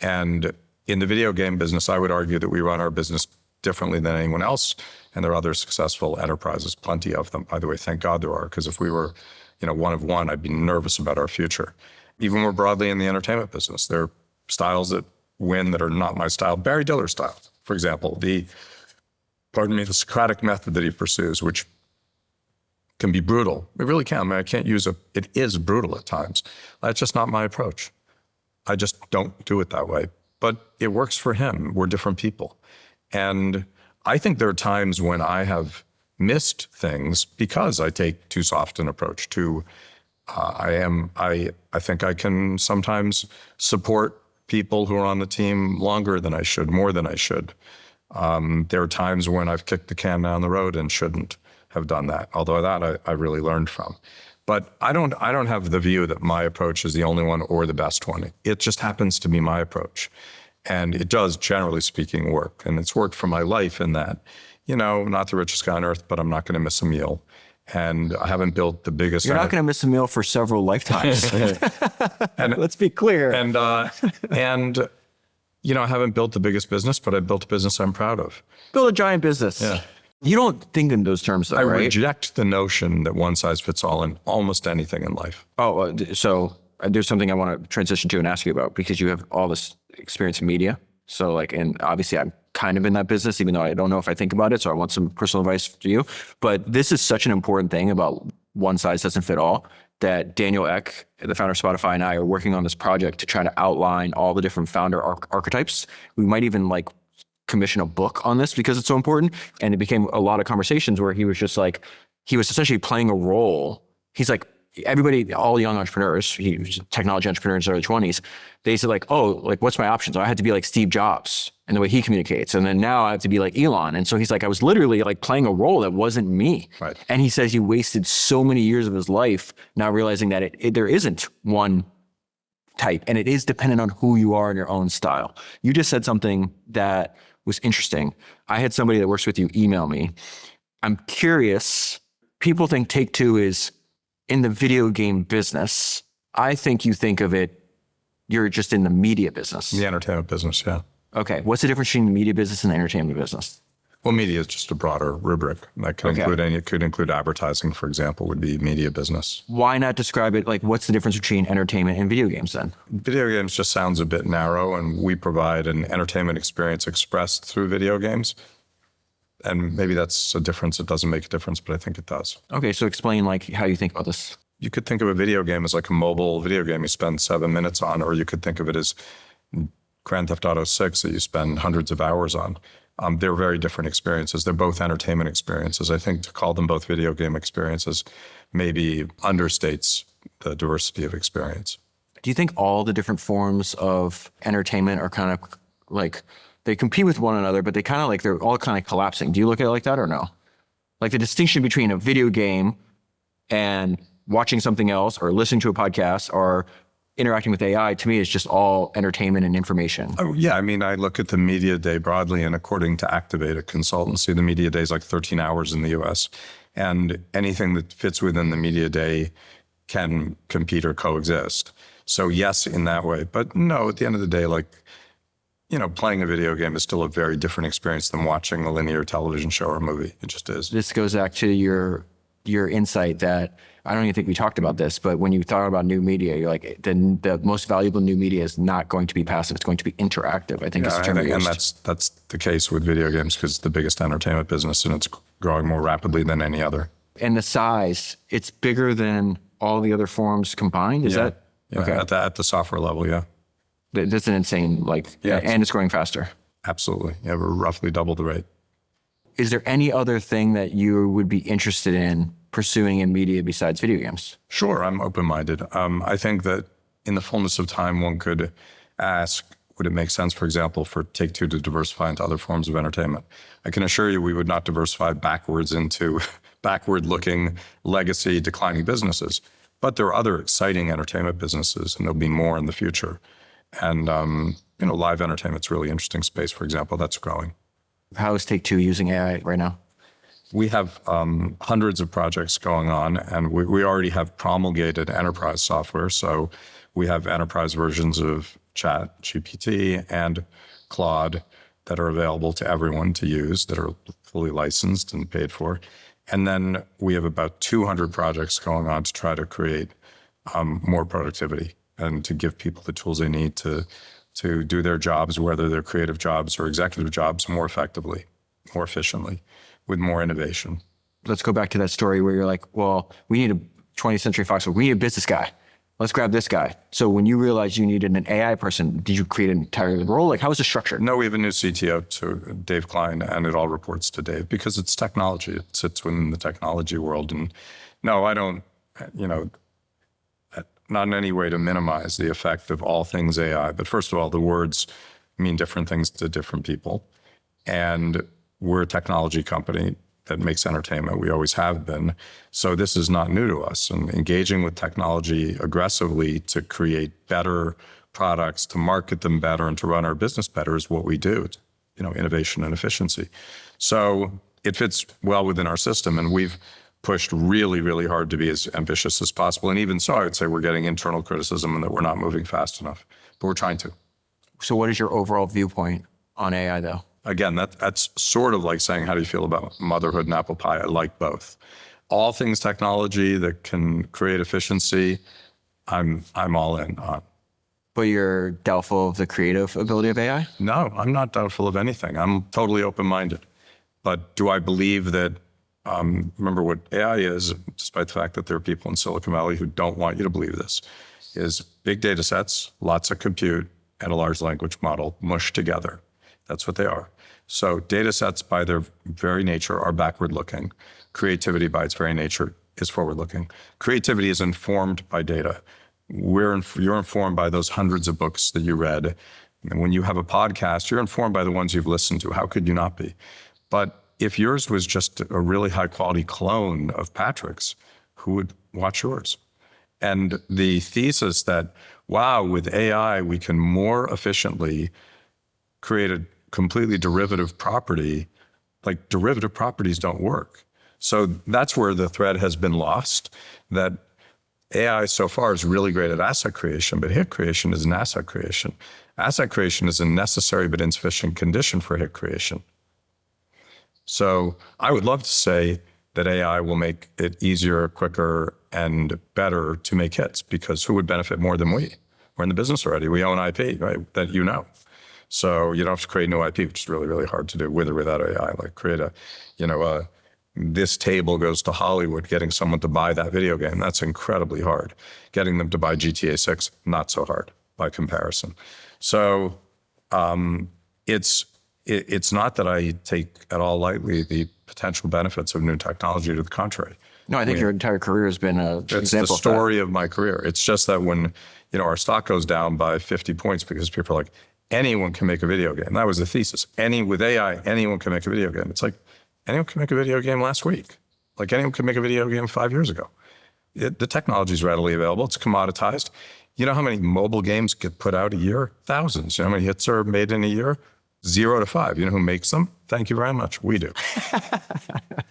B: And in the video game business, I would argue that we run our business differently than anyone else. And there are other successful enterprises, plenty of them. By the way, thank God there are, because if we were, one of one, I'd be nervous about our future. Even more broadly in the entertainment business, there are styles that win that are not my style. Barry Diller style, for example, the Socratic method that he pursues, which can be brutal. It really can. I mean, I can't use it is brutal at times. That's just not my approach. I just don't do it that way. But it works for him. We're different people. And I think there are times when I have missed things because I take too soft an approach to, I think I can sometimes support people who are on the team longer than I should, more than I should. There are times when I've kicked the can down the road and shouldn't have done that, although that I really learned from. But I don't have the view that my approach is the only one or the best one. It just happens to be my approach. And it does, generally speaking, work. And it's worked for my life in that, not the richest guy on earth, but I'm not going to miss a meal. And I haven't built the biggest.
A: You're not going to miss a meal for several lifetimes.
B: And
A: let's be clear.
B: And I haven't built the biggest business, but I built a business I'm proud of.
A: Build a giant business.
B: Yeah.
A: You don't think in those terms, though,
B: I
A: right?
B: reject the notion that one size fits all in almost anything in life.
A: Oh, so there's something I want to transition to and ask you about, because you have all this experience in media. So and obviously I'm kind of in that business, even though I don't know if I think about it. So I want some personal advice to you. But this is such an important thing about one size doesn't fit all, that Daniel Ek, the founder of Spotify, and I are working on this project to try to outline all the different founder archetypes. We might even commission a book on this because it's so important. And it became a lot of conversations where he was just he was essentially playing a role. He's everybody, all young entrepreneurs, he was a technology entrepreneur in his early 20s, they said what's my options? I had to be like Steve Jobs and the way he communicates. And then now I have to be like Elon. And so he's I was literally playing a role that wasn't me.
B: Right.
A: And he says he wasted so many years of his life now realizing that there isn't one type, and it is dependent on who you are in your own style. You just said something that was interesting. I had somebody that works with you email me. I'm curious, people think Take-Two is in the video game business. I think you think of it, you're just in the media business.
B: The entertainment business, yeah.
A: Okay. What's the difference between the media business and the entertainment business?
B: Well, media is just a broader rubric. That could include advertising, for example, would be media business.
A: Why not describe it what's the difference between entertainment and video games then?
B: Video games just sounds a bit narrow, and we provide an entertainment experience expressed through video games. And maybe that's a difference. It doesn't make a difference, but I think it does.
A: Okay, so explain how you think about this.
B: You could think of a video game as a mobile video game you spend 7 minutes on, or you could think of it as Grand Theft Auto 6 that you spend hundreds of hours on. They're very different experiences. They're both entertainment experiences. I think to call them both video game experiences maybe understates the diversity of experience.
A: Do you think all the different forms of entertainment are kind of they compete with one another, but they kind of they're all kind of collapsing? Do you look at it like that or no? The distinction between a video game and watching something else or listening to a podcast or interacting with AI, to me, is just all entertainment and information.
B: Oh, yeah. I mean, I look at the media day broadly, and according to Activate, a consultancy, the media day is 13 hours in the US. And anything that fits within the media day can compete or coexist. So yes, in that way. But no, at the end of the day, playing a video game is still a very different experience than watching a linear television show or movie. It just is.
A: This goes back to your insight that, I don't even think we talked about this, but when you thought about new media, you're the most valuable new media is not going to be passive. It's going to be interactive. I think it's the term
B: and that's the case with video games because it's the biggest entertainment business and it's growing more rapidly than any other.
A: And the size, it's bigger than all the other forms combined? Is that?
B: Yeah, okay. At the software level, yeah.
A: That's an insane, and it's growing faster.
B: Absolutely. Yeah, we're roughly double the rate.
A: Is there any other thing that you would be interested in pursuing in media besides video games?
B: Sure, I'm open-minded. I think that in the fullness of time, one could ask, would it make sense, for example, for Take-Two to diversify into other forms of entertainment? I can assure you we would not diversify backwards into backward-looking, legacy, declining businesses. But there are other exciting entertainment businesses, and there'll be more in the future. And live entertainment's a really interesting space, for example, that's growing.
A: How is Take-Two using AI right now?
B: We have hundreds of projects going on, and we already have promulgated enterprise software. So we have enterprise versions of Chat, GPT, and Claude that are available to everyone to use, that are fully licensed and paid for. And then we have about 200 projects going on to try to create more productivity and to give people the tools they need to do their jobs, whether they're creative jobs or executive jobs, more effectively, more efficiently, with more innovation.
A: Let's go back to that story where you're like, well, we need a 20th Century Fox, we need a business guy. Let's grab this guy. So when you realized you needed an AI person, did you create an entire role? Like, how was it structured?
B: No, we have a new CTO, to Dave Klein, and it all reports to Dave because it's technology. It sits within the technology world. And no, I don't, not in any way to minimize the effect of all things AI. But first of all, the words mean different things to different people. And we're a technology company that makes entertainment. We always have been. So this is not new to us. And engaging with technology aggressively to create better products, to market them better, and to run our business better is what we do. Innovation and efficiency. So it fits well within our system. And we've pushed really, really hard to be as ambitious as possible. And even so, I would say we're getting internal criticism and that we're not moving fast enough. But we're trying to.
A: So what is your overall viewpoint on AI, though?
B: Again, that's sort of like saying, how do you feel about motherhood and apple pie? I like both. All things technology that can create efficiency, I'm all in on.
A: But you're doubtful of the creative ability of AI?
B: No, I'm not doubtful of anything. I'm totally open-minded. But do I believe that, remember what AI is, despite the fact that there are people in Silicon Valley who don't want you to believe this, is big data sets, lots of compute, and a large language model mushed together. That's what they are. So data sets by their very nature are backward-looking. Creativity by its very nature is forward-looking. Creativity is informed by data. You're informed by those hundreds of books that you read. And when you have a podcast, you're informed by the ones you've listened to. How could you not be? But if yours was just a really high-quality clone of Patrick's, who would watch yours? And the thesis that, wow, with AI, we can more efficiently create a completely derivative property, like derivative properties don't work. So that's where the thread has been lost, that AI so far is really great at asset creation, but hit creation is an asset creation. Asset creation is a necessary but insufficient condition for hit creation. So I would love to say that AI will make it easier, quicker, and better to make hits, because who would benefit more than we? We're in the business already. We own IP, right? That So you don't have to create new IP, which is really, really hard to do with or without AI. Like create this table goes to Hollywood, getting someone to buy that video game. That's incredibly hard. Getting them to buy GTA 6, not so hard by comparison. So it's not that I take at all lightly the potential benefits of new technology. To the contrary.
A: No, I think your entire career has been an example.
B: It's the story of my career. It's just that when our stock goes down by 50 points because people are like, anyone can make a video game. That was the thesis. With AI, anyone can make a video game. It's like, anyone can make a video game last week. Like anyone can make a video game 5 years ago. The technology is readily available. It's commoditized. You know how many mobile games get put out a year? Thousands. You know how many hits are made in a year? 0 to 5. You know who makes them? Thank you very much. We do.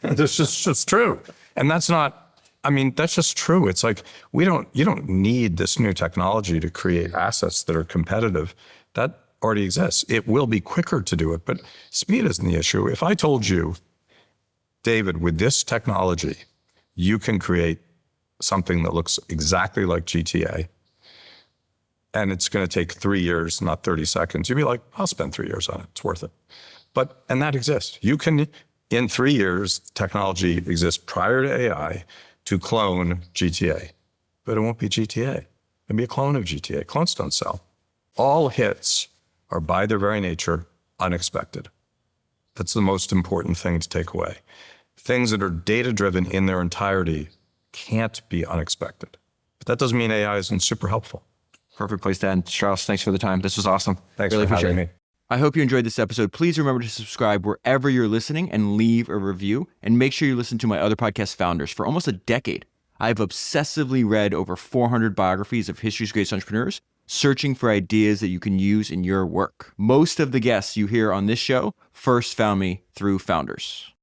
B: It's just true. And that's just true. It's like, you don't need this new technology to create assets that are competitive. That already exists. It will be quicker to do it, but speed isn't the issue. If I told you, David, with this technology, you can create something that looks exactly like GTA, and it's going to take 3 years, not 30 seconds, you'd be like, I'll spend 3 years on it. It's worth it. And that exists. You can, in 3 years, technology exists prior to AI to clone GTA, but it won't be GTA. It'll be a clone of GTA. Clones don't sell. All hits are by their very nature unexpected. That's the most important thing to take away. Things that are data-driven in their entirety can't be unexpected. But that doesn't mean AI isn't super helpful.
A: Perfect place to end. Strauss, thanks for the time. This was awesome.
B: Thanks for having me.
C: I hope you enjoyed this episode. Please remember to subscribe wherever you're listening and leave a review. And make sure you listen to my other podcast, Founders. For almost a decade, I've obsessively read over 400 biographies of history's greatest entrepreneurs. searching for ideas that you can use in your work. Most of the guests you hear on this show first found me through Founders.